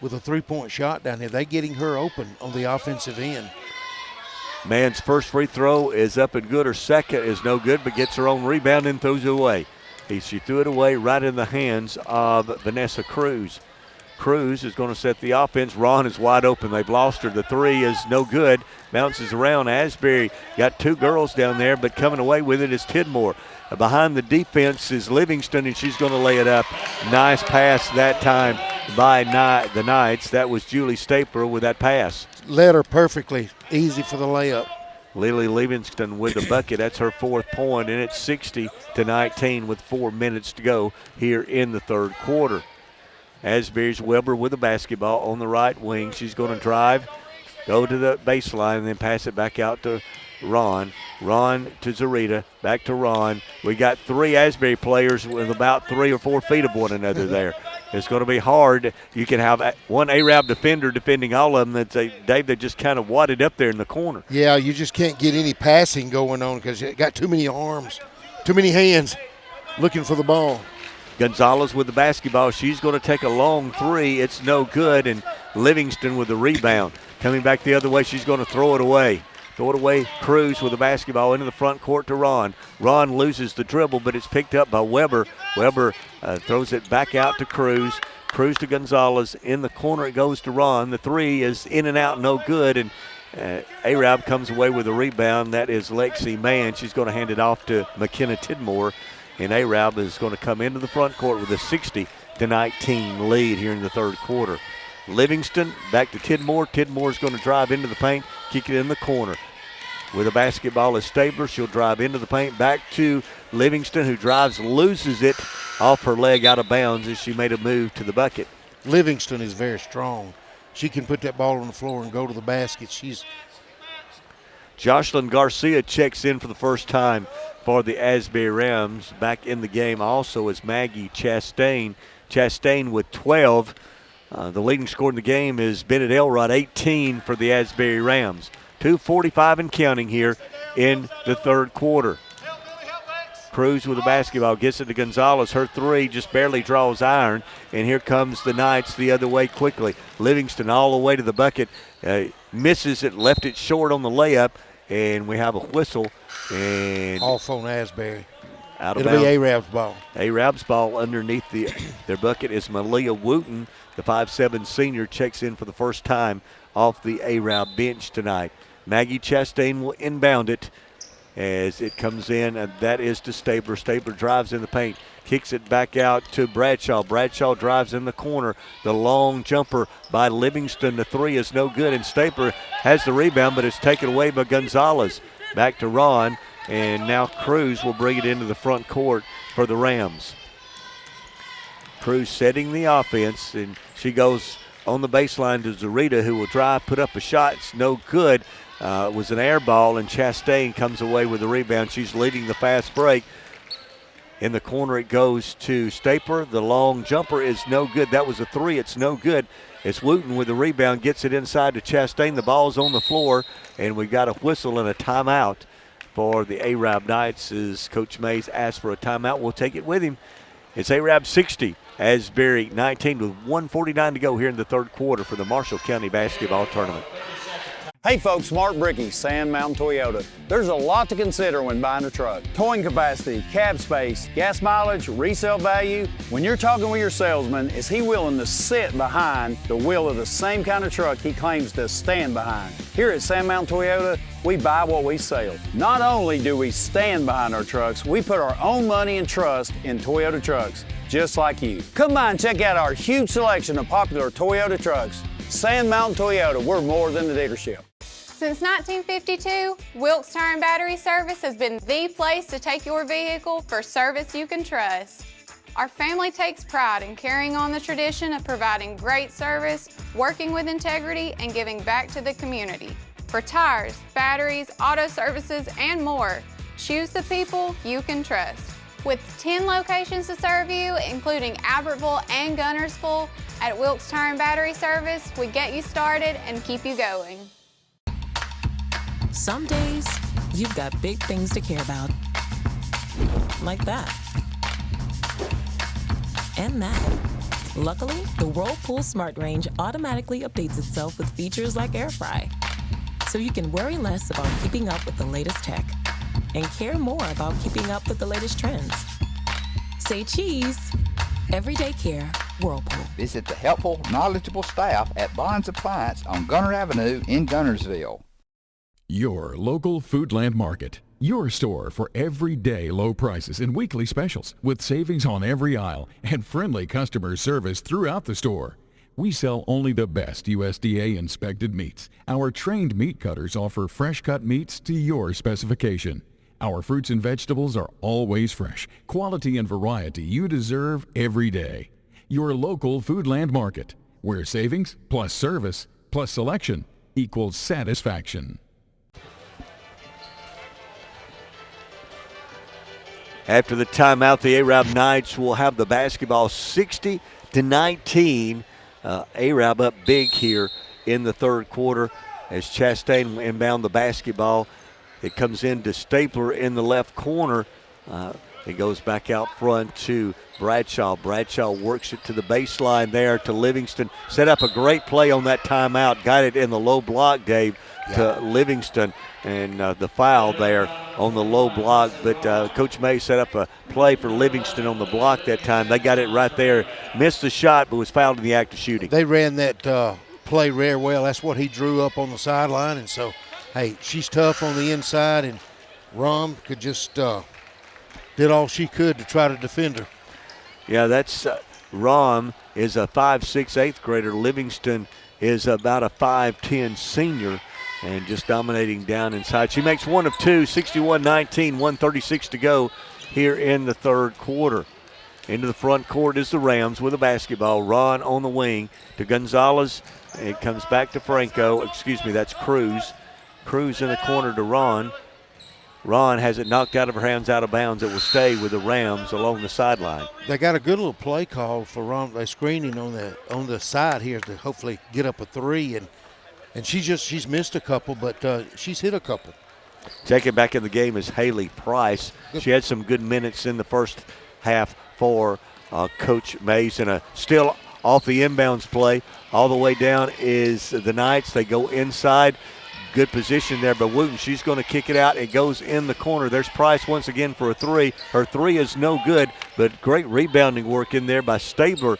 3-point shot down here. They getting her open on the offensive end.
Mann's first free throw is up and good. Her second is no good, but gets her own rebound and throws it away. She threw it away right in the hands of Vanessa Cruz. Cruz is going to set the offense. Ron is wide open. They've lost her. The three is no good. Bounces around. Asbury got two girls down there, but coming away with it is Tidmore. Behind the defense is Livingston, and she's going to lay it up. Nice pass that time by the Knights. That was Julie Stapler with that pass.
Led her perfectly. Easy for the layup.
Lily Livingston with the bucket. That's her 4th point, and it's 60-19 with 4 minutes to go here in the third quarter. Asbury's Weber with the basketball on the right wing. She's going to drive, go to the baseline, and then pass it back out to Ron. Ron to Zarita, back to Ron. We got 3 Asbury players with about 3 or 4 feet of one another there. It's going to be hard. You can have one Arab defender defending all of them. They just kind of wadded up there in the corner.
Yeah, you just can't get any passing going on because you got too many arms, too many hands looking for the ball.
Gonzalez with the basketball. She's going to take a long three. It's no good, and Livingston with the rebound. Coming back the other way, she's going to throw it away. Throw it away, Cruz with the basketball into the front court to Ron. Ron loses the dribble, but it's picked up by Weber. Weber throws it back out to Cruz. Cruz to Gonzalez. In the corner it goes to Ron. The three is in and out, no good, and Arab comes away with a rebound. That is Lexi Mann. She's going to hand it off to McKenna Tidmore, and Arab is going to come into the front court with a 60-19 lead here in the third quarter. Livingston back to Tidmore. Tidmore's going to drive into the paint, kick it in the corner. With the basketball is Stabler. She'll drive into the paint, back to Livingston, who drives, loses it off her leg out of bounds as she made a move to the bucket.
Livingston is very strong. She can put that ball on the floor and go to the basket.
Jocelyn Garcia checks in for the first time for the Asbury Rams. Back in the game also is Maggie Chastain. Chastain with 12. The leading scorer in the game is Bennett Elrod, 18 for the Asbury Rams. 2:45 and counting here in the third quarter. Cruz with the basketball, gets it to Gonzalez. Her three just barely draws iron, and here comes the Knights the other way quickly. Livingston all the way to the bucket, misses it, left it short on the layup, and we have a whistle. And
off on Asbury.
Out of
It'll
bounds.
be Arab's ball.
Arab's ball underneath their bucket is Malia Wooten. The 5'7" senior checks in for the first time off the Arab bench tonight. Maggie Chastain will inbound it as it comes in, and that is to Stabler. Stabler drives in the paint, kicks it back out to Bradshaw. Bradshaw drives in the corner. The long jumper by Livingston. The three is no good, and Stabler has the rebound, but it's taken away by Gonzalez. Back to Ron, and now Cruz will bring it into the front court for the Rams. Cruz setting the offense, and she goes on the baseline to Zarita, who will drive, put up a shot. It's no good. It was an air ball, and Chastain comes away with the rebound. She's leading the fast break. In the corner it goes to Stapler. The long jumper is no good. That was a three. It's no good. It's Wooten with the rebound, gets it inside to Chastain. The ball's on the floor, and we got a whistle and a timeout for the Arab Knights as Coach Mays asked for a timeout. We'll take it with him. It's Arab 60, Asbury 19 with 1:49 to go here in the third quarter for the Marshall County Basketball Tournament.
Hey folks, Mark Bricky, Sand Mountain Toyota. There's a lot to consider when buying a truck. Towing capacity, cab space, gas mileage, resale value. When you're talking with your salesman, is he willing to sit behind the wheel of the same kind of truck he claims to stand behind? Here at Sand Mountain Toyota, we buy what we sell. Not only do we stand behind our trucks, we put our own money and trust in Toyota trucks, just like you. Come by and check out our huge selection of popular Toyota trucks. Sand Mountain Toyota, we're more than a dealership.
Since 1952, Wilkes Tire and Battery Service has been the place to take your vehicle for service you can trust. Our family takes pride in carrying on the tradition of providing great service, working with integrity, and giving back to the community. For tires, batteries, auto services, and more, choose the people you can trust. With 10 locations to serve you, including Albertville and Gunnersville, at Wilkes Tire and Battery Service, we get you started and keep you going.
Some days, you've got big things to care about. Like that. And that. Luckily, the Whirlpool Smart Range automatically updates itself with features like Air Fry. So you can worry less about keeping up with the latest tech and care more about keeping up with the latest trends. Say cheese. Everyday care Whirlpool.
Visit the helpful, knowledgeable staff at Bonds Appliance on Gunner Avenue in Gunnersville.
Your local Foodland Market. Your store for everyday low prices and weekly specials with savings on every aisle and friendly customer service throughout the store. We sell only the best USDA inspected meats. Our trained meat cutters offer fresh cut meats to your specification. Our fruits and vegetables are always fresh, quality and variety you deserve every day. Your local Foodland Market, where savings plus service plus selection equals satisfaction.
After the timeout, the Arab Knights will have the basketball 60-19. Arab up big here in the third quarter as Chastain inbound the basketball. It comes into Stapler in the left corner. It goes back out front to Bradshaw. Bradshaw works it to the baseline there to Livingston. Set up a great play on that timeout. Got it in the low block, Dave, to Livingston. And the foul there on the low block. But Coach May set up a play for Livingston on the block that time. They got it right there. Missed the shot, but was fouled in the act of shooting.
They ran that play very well. That's what he drew up on the sideline. And so, hey, she's tough on the inside. And Rom could just did all she could to try to defend her.
Yeah, that's Rom is a 5'6", 8th grader. Livingston is about a 5'10" senior. And just dominating down inside. She makes one of two, 61-19, 1:36 to go here in the third quarter. Into the front court is the Rams with a basketball. Ron on the wing to Gonzalez. It comes back to Franco. Excuse me, that's Cruz. Cruz in the corner to Ron. Ron has it knocked out of her hands, out of bounds. It will stay with the Rams along the sideline.
They got a good little play call for Ron. They're screening on the side here to hopefully get up a three. And she's missed a couple, but she's hit a couple.
Checking back in the game is Haley Price. She had some good minutes in the first half for Coach Mays. And still off the inbounds play. All the way down is the Knights. They go inside. Good position there by Wooten. She's going to kick it out. It goes in the corner. There's Price once again for a three. Her three is no good, but great rebounding work in there by Stabler.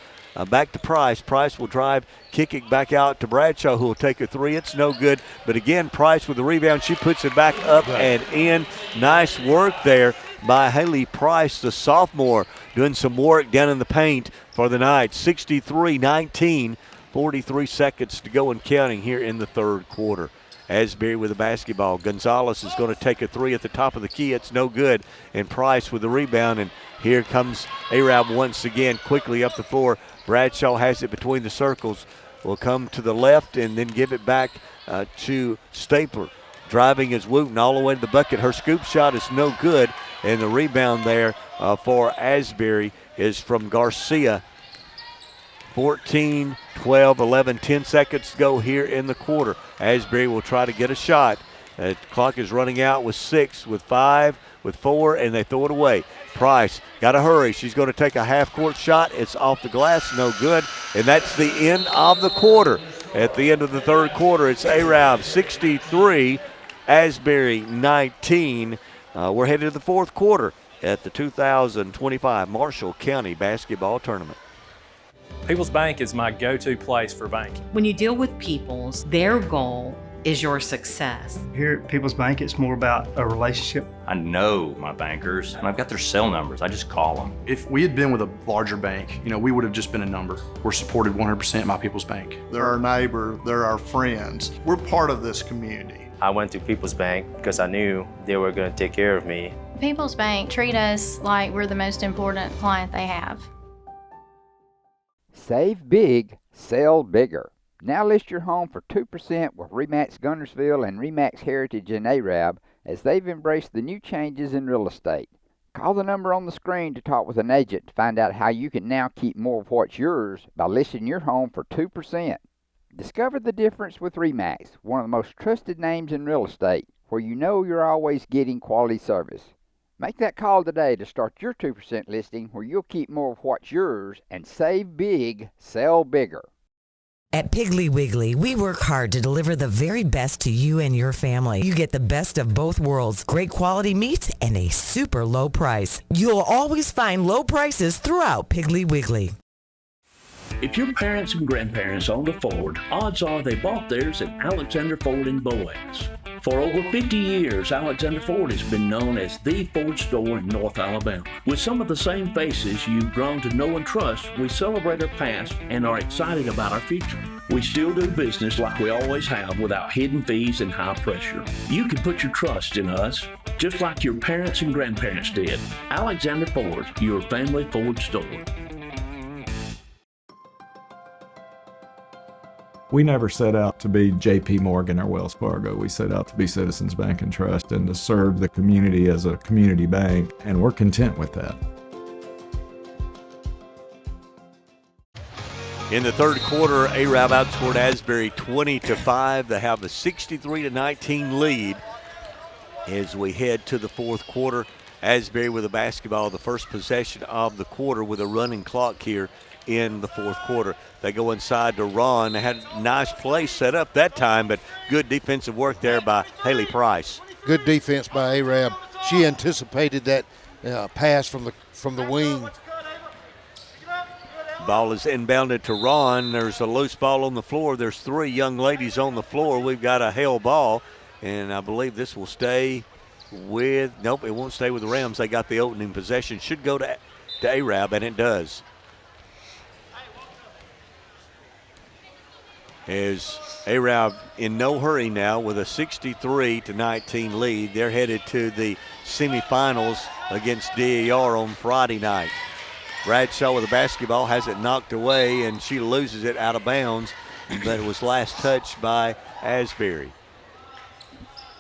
Back to Price. Price will drive, kick it back out to Bradshaw, who will take a three. It's no good. But again, Price with the rebound. She puts it back up and in. Nice work there by Haley Price, the sophomore, doing some work down in the paint for the Knights. 63-19, 43 seconds to go and counting here in the third quarter. Asbury with the basketball. Gonzalez is going to take a three at the top of the key. It's no good. And Price with the rebound. And here comes Arab once again quickly up the floor. Bradshaw has it between the circles. Will come to the left and then give it back to Stapler. Driving is Wooten all the way to the bucket. Her scoop shot is no good. And the rebound there for Asbury is from Garcia. 14, 12, 11, 10 seconds to go here in the quarter. Asbury will try to get a shot. The clock is running out with 6, with 5, with 4, and they throw it away. Price, got to hurry. She's going to take a half-court shot. It's off the glass, no good. And that's the end of the quarter. At the end of the third quarter, it's Arab 63, Asbury 19. We're headed to the fourth quarter at the 2025 Marshall County Basketball Tournament.
People's Bank is my go-to place for banking.
When you deal with People's, their goal is your success.
Here at People's Bank, it's more about a relationship.
I know my bankers, and I've got their cell numbers. I just call them.
If we had been with a larger bank, we would have just been a number. We're supported 100% by People's Bank.
They're our neighbor, they're our friends. We're part of this community.
I went to People's Bank because I knew they were going to take care of me.
People's Bank treat us like we're the most important client they have.
Save big, sell bigger. Now list your home for 2% with RE/MAX Gunnersville and RE/MAX Heritage in Arab as they've embraced the new changes in real estate. Call the number on the screen to talk with an agent to find out how you can now keep more of what's yours by listing your home for 2%. Discover the difference with RE/MAX, one of the most trusted names in real estate, where you know you're always getting quality service. Make that call today to start your 2% listing where you'll keep more of what's yours and save big, sell bigger.
At Piggly Wiggly, we work hard to deliver the very best to you and your family. You get the best of both worlds, great quality meats and a super low price. You'll always find low prices throughout Piggly Wiggly.
If your parents and grandparents owned a Ford, odds are they bought theirs at Alexander Ford in Boaz. For over 50 years, Alexander Ford has been known as the Ford store in North Alabama. With some of the same faces you've grown to know and trust, we celebrate our past and are excited about our future. We still do business like we always have without hidden fees and high pressure. You can put your trust in us, just like your parents and grandparents did. Alexander Ford, your family Ford store.
We never set out to be J.P. Morgan or Wells Fargo. We set out to be Citizens Bank and Trust and to serve the community as a community bank, and we're content with that.
In the third quarter, Arab outscored Asbury 20-5. They have a 63-19 lead. As we head to the fourth quarter, Asbury with a basketball, the first possession of the quarter with a running clock here in the fourth quarter. They go inside to Ron. They had a nice play set up that time, but good defensive work there by Haley Price.
Good defense by Arab. She anticipated that pass from the wing.
Ball is inbounded to Ron. There's a loose ball on the floor. There's three young ladies on the floor. We've got a hell ball, and I believe this will stay with, nope, it won't stay with the Rams. They got the opening possession. Should go to Arab, and it does. As Arab in no hurry now with a 63-19 lead. They're headed to the semifinals against DAR on Friday night. Bradshaw with the basketball has it knocked away, and she loses it out of bounds, but it was last touched by Asbury.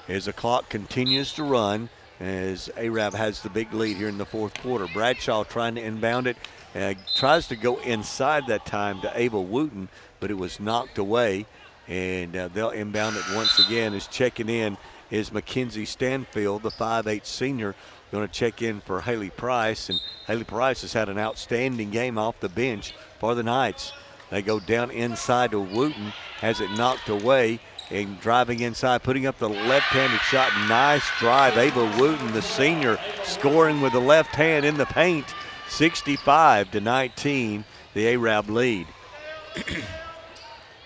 As the clock continues to run, as Arab has the big lead here in the fourth quarter. Bradshaw trying to inbound it, tries to go inside that time to Ava Wooten, but it was knocked away, and they'll inbound it once again. As checking in is Mackenzie Stanfield, the 5'8 senior, going to check in for Haley Price, and Haley Price has had an outstanding game off the bench for the Knights. They go down inside to Wooten, has it knocked away, and driving inside, putting up the left-handed shot. Nice drive. Ava Wooten, the senior, scoring with the left hand in the paint. 65-19, the Arab lead.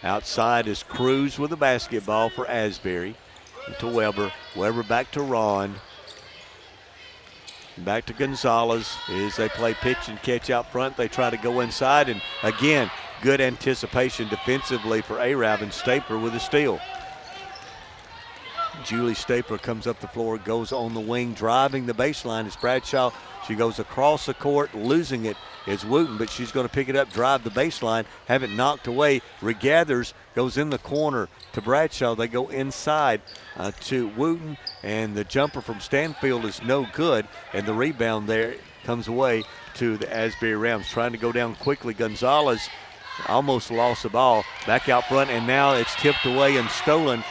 Outside is Cruz with the basketball for Asbury. To Weber. Weber back to Ron. Back to Gonzalez as they play pitch and catch out front. They try to go inside, and again, good anticipation defensively for Arab, and Stapler with a steal. Julie Stapler comes up the floor, goes on the wing, driving the baseline. It's Bradshaw. She goes across the court, losing it is Wooten, but she's going to pick it up, drive the baseline, have it knocked away. Regathers, goes in the corner to Bradshaw. They go inside to Wooten, and the jumper from Stanfield is no good, and the rebound there comes away to the Asbury Rams. Trying to go down quickly. Gonzalez almost lost the ball. Back out front, and now it's tipped away and stolen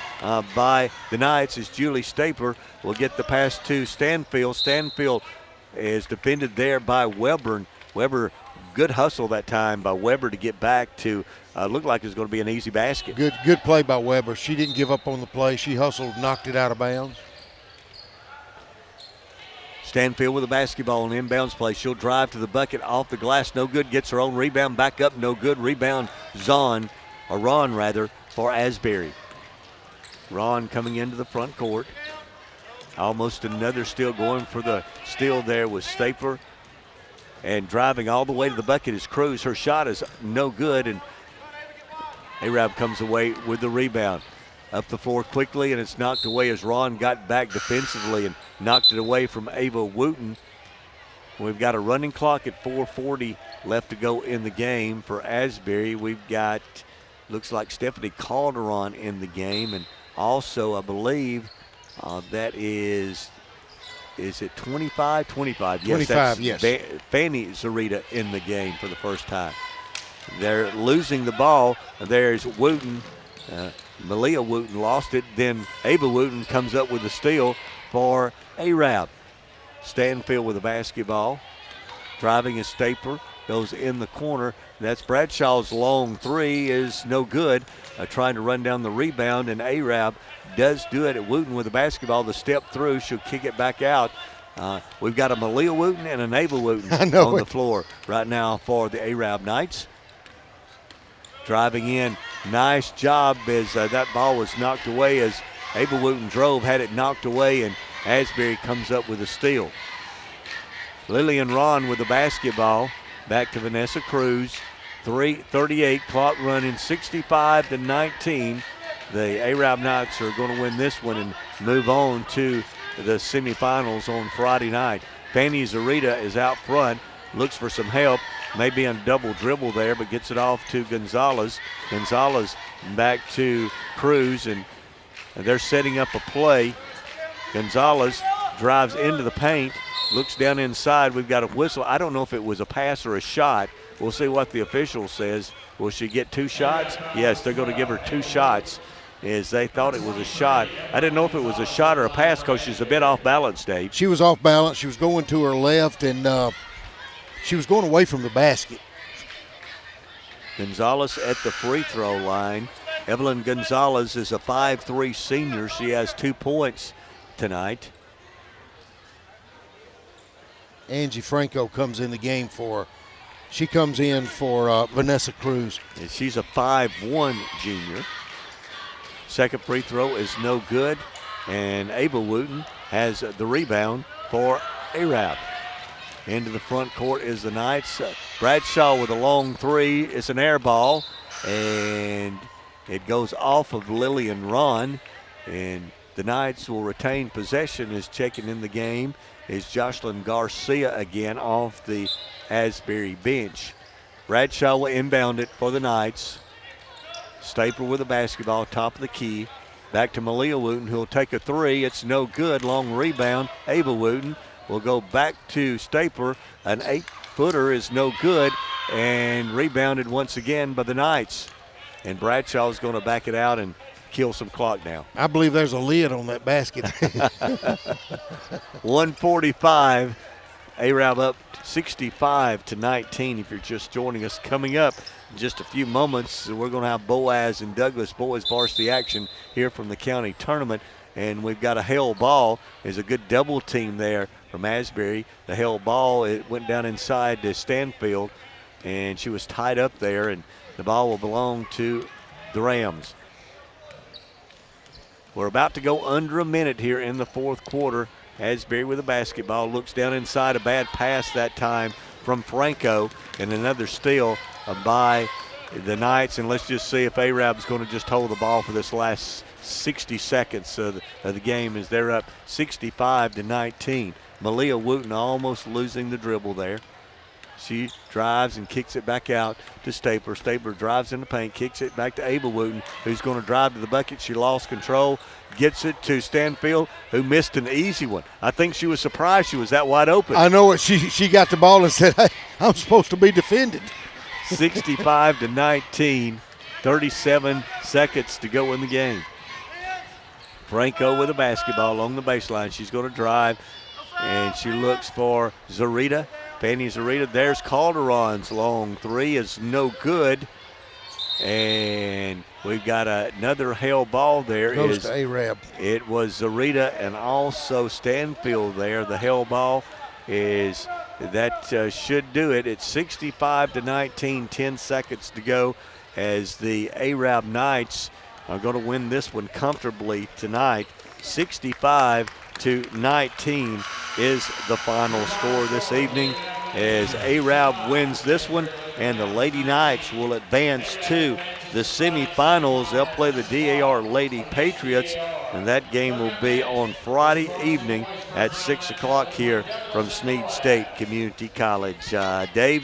by the Knights as Julie Stapler will get the pass to Stanfield. Stanfield is defended there by Weber. Weber, good hustle that time by Weber to get back to looked like it was going to be an easy basket.
Good play by Weber. She didn't give up on the play. She hustled, knocked it out of bounds.
Stanfield with the basketball in inbounds play. She'll drive to the bucket, off the glass, no good. Gets her own rebound, back up, no good. Rebound Ron for Asbury. Ron coming into the front court. Almost another steal, going for the steal there with Stapler. And driving all the way to the bucket is Cruz. Her shot is no good, and Arab comes away with the rebound. Up the floor quickly, and it's knocked away as Ron got back defensively and knocked it away from Ava Wooten. We've got a running clock at 4:40 left to go in the game for Asbury. We've got, looks like Stephanie Calderon in the game, and also I believe that is it 25? 25. Yes,
25, yes.
Fanny Zarita in the game for the first time. They're losing the ball. There's Wooten. Malia Wooten lost it. Then Ava Wooten comes up with a steal for Arab. Stanfield with the basketball. Driving is Stapler. Goes in the corner. That's Bradshaw's long three is no good. Trying to run down the rebound, and Arab does do it. At Wooten with the basketball, the step through. She'll kick it back out. We've got a Malia Wooten and an Ava Wooten on the floor right now for the Arab Knights. driving in. Nice job as that ball was knocked away as Abel Wooten drove, had it knocked away, and Asbury comes up with a steal. Lillian Ron with the basketball. Back to Vanessa Cruz. 3:38 clock running, 65-19. The Arab Knights are going to win this one and move on to the semifinals on Friday night. Fanny Zarita is out front, looks for some help, maybe on double dribble there, but gets it off to Gonzalez. Gonzalez back to Cruz, and they're setting up a play. Gonzalez drives into the paint, looks down inside. We've got a whistle. I don't know if it was a pass or a shot. We'll see what the official says. Will she get 2 shots? Yes, they're going to give her 2 shots as they thought it was a shot. I didn't know if it was a shot or a pass because she's a bit off balance, Dave.
She was off balance. She was going to her left, and she was going away from the basket.
Gonzalez at the free throw line. Evelyn Gonzalez is a 5'3" senior. She has 2 points tonight.
Angie Franco comes in the game for her. She comes in for Vanessa Cruz.
And she's a 5'1" junior. Second free throw is no good, and Ava Wooten has the rebound for Arab. Into the front court is the Knights. Bradshaw with a long 3. It's an air ball, and it goes off of Lillian Ron, and the Knights will retain possession. As checking in the game is Jocelyn Garcia again off the Asbury bench. Bradshaw will inbound it for the Knights. Stapler with the basketball, top of the key. Back to Malia Wooten, who'll take a 3. It's no good. Long rebound. Ava Wooten will go back to Stapler. An 8-footer is no good, and rebounded once again by the Knights. And Bradshaw is going to back it out and kill some clock now.
I believe there's a lid on that basket.
145. Arab up 65-19 if you're just joining us. Coming up in just a few moments, we're going to have Boaz and Douglas boys varsity action here from the county tournament. And we've got a hell ball. There's a good double team there from Asbury. The hell ball, it went down inside to Stanfield, and she was tied up there, and the ball will belong to the Rams. We're about to go under a minute here in the fourth quarter. Asbury with the basketball, looks down inside, a bad pass that time from Franco, and another steal by the Knights. And let's just see if Arab's going to just hold the ball for this last 60 seconds of the game as they're up 65-19. Malia Wooten almost losing the dribble there. She drives and kicks it back out to Stapler. Stapler drives in the paint, kicks it back to Ava Wooten, who's going to drive to the bucket. She lost control, gets it to Stanfield, who missed an easy one. I think she was surprised she was that wide open.
I know it. She got the ball and said, hey, I'm supposed to be defended.
65-19, 37 seconds to go in the game. Franco with a basketball along the baseline. She's going to drive, and she looks for Zarita. Fanny Zarita. There's Calderon's long 3 is no good. And we've got another hell ball there.
Goes to Arab.
It was Zarita and also Stanfield there. The hell ball is that should do it. It's 65-19, 10 seconds to go as the Arab Knights are going to win this one comfortably tonight. 65-19 is the final score this evening as Arab wins this one, and the Lady Knights will advance to the semifinals. They'll play the DAR Lady Patriots, and that game will be on Friday evening at 6 o'clock here from Snead State Community College. Dave,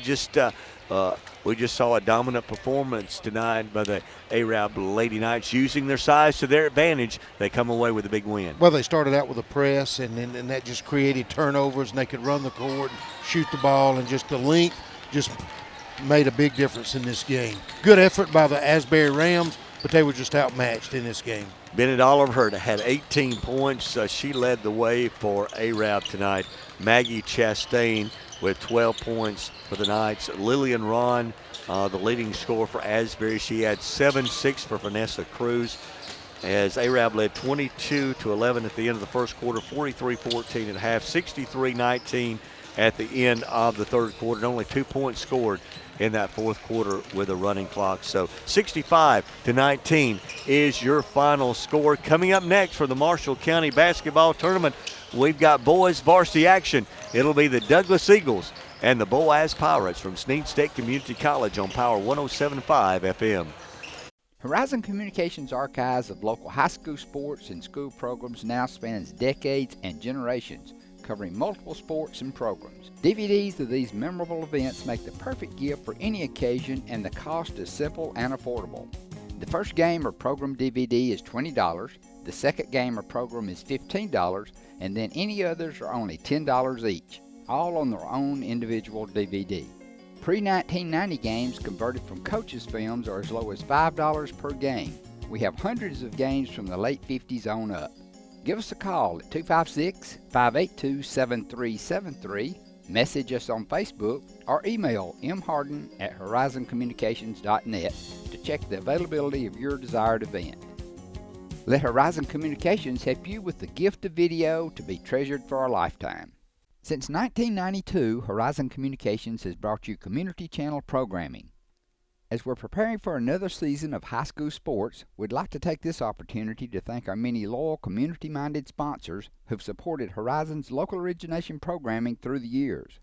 we just saw a dominant performance tonight by the Arab Lady Knights. Using their size to their advantage, they come away with a big win.
Well, they started out with a press, and that just created turnovers, and they could run the court, shoot the ball, and just the length just made a big difference in this game. Good effort by the Asbury Rams, but they were just outmatched in this game.
Bennett Oliver had 18 points. She led the way for Arab tonight. Maggie Chastain with 12 points for the Knights. Lillian Ron, the leading scorer for Asbury. She had 7-6 for Vanessa Cruz as Arab led 22-11 at the end of the first quarter, 43-14 at half, 63-19 at the end of the third quarter, and only 2 points scored in that fourth quarter with a running clock. So 65-19 is your final score. Coming up next for the Marshall County basketball tournament, we've got boys varsity action. It'll be the Douglas Eagles and the Boaz Pirates from Snead State Community College on Power 107.5 FM.
Horizon Communications' archives of local high school sports and school programs now spans decades and generations, covering multiple sports and programs. DVDs of these memorable events make the perfect gift for any occasion, and the cost is simple and affordable. The first game or program DVD is $20, the second game or program is $15, and then any others are only $10 each, all on their own individual DVD. Pre-1990 games converted from coaches' films are as low as $5 per game. We have hundreds of games from the late 50s on up. Give us a call at 256-582-7373, message us on Facebook, or email mharden@horizoncommunications.net to check the availability of your desired event. Let Horizon Communications help you with the gift of video to be treasured for a lifetime. Since 1992, Horizon Communications has brought you community channel programming. As we're preparing for another season of high school sports, we'd like to take this opportunity to thank our many loyal community-minded sponsors who've supported Horizon's local origination programming through the years.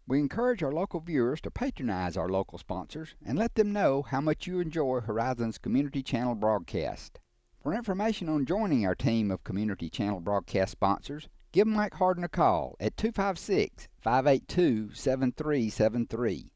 We encourage our local viewers to patronize our local sponsors and let them know how much you enjoy Horizon's community channel broadcast. For information on joining our team of community channel broadcast sponsors, give Mike Harden a call at 256-582-7373.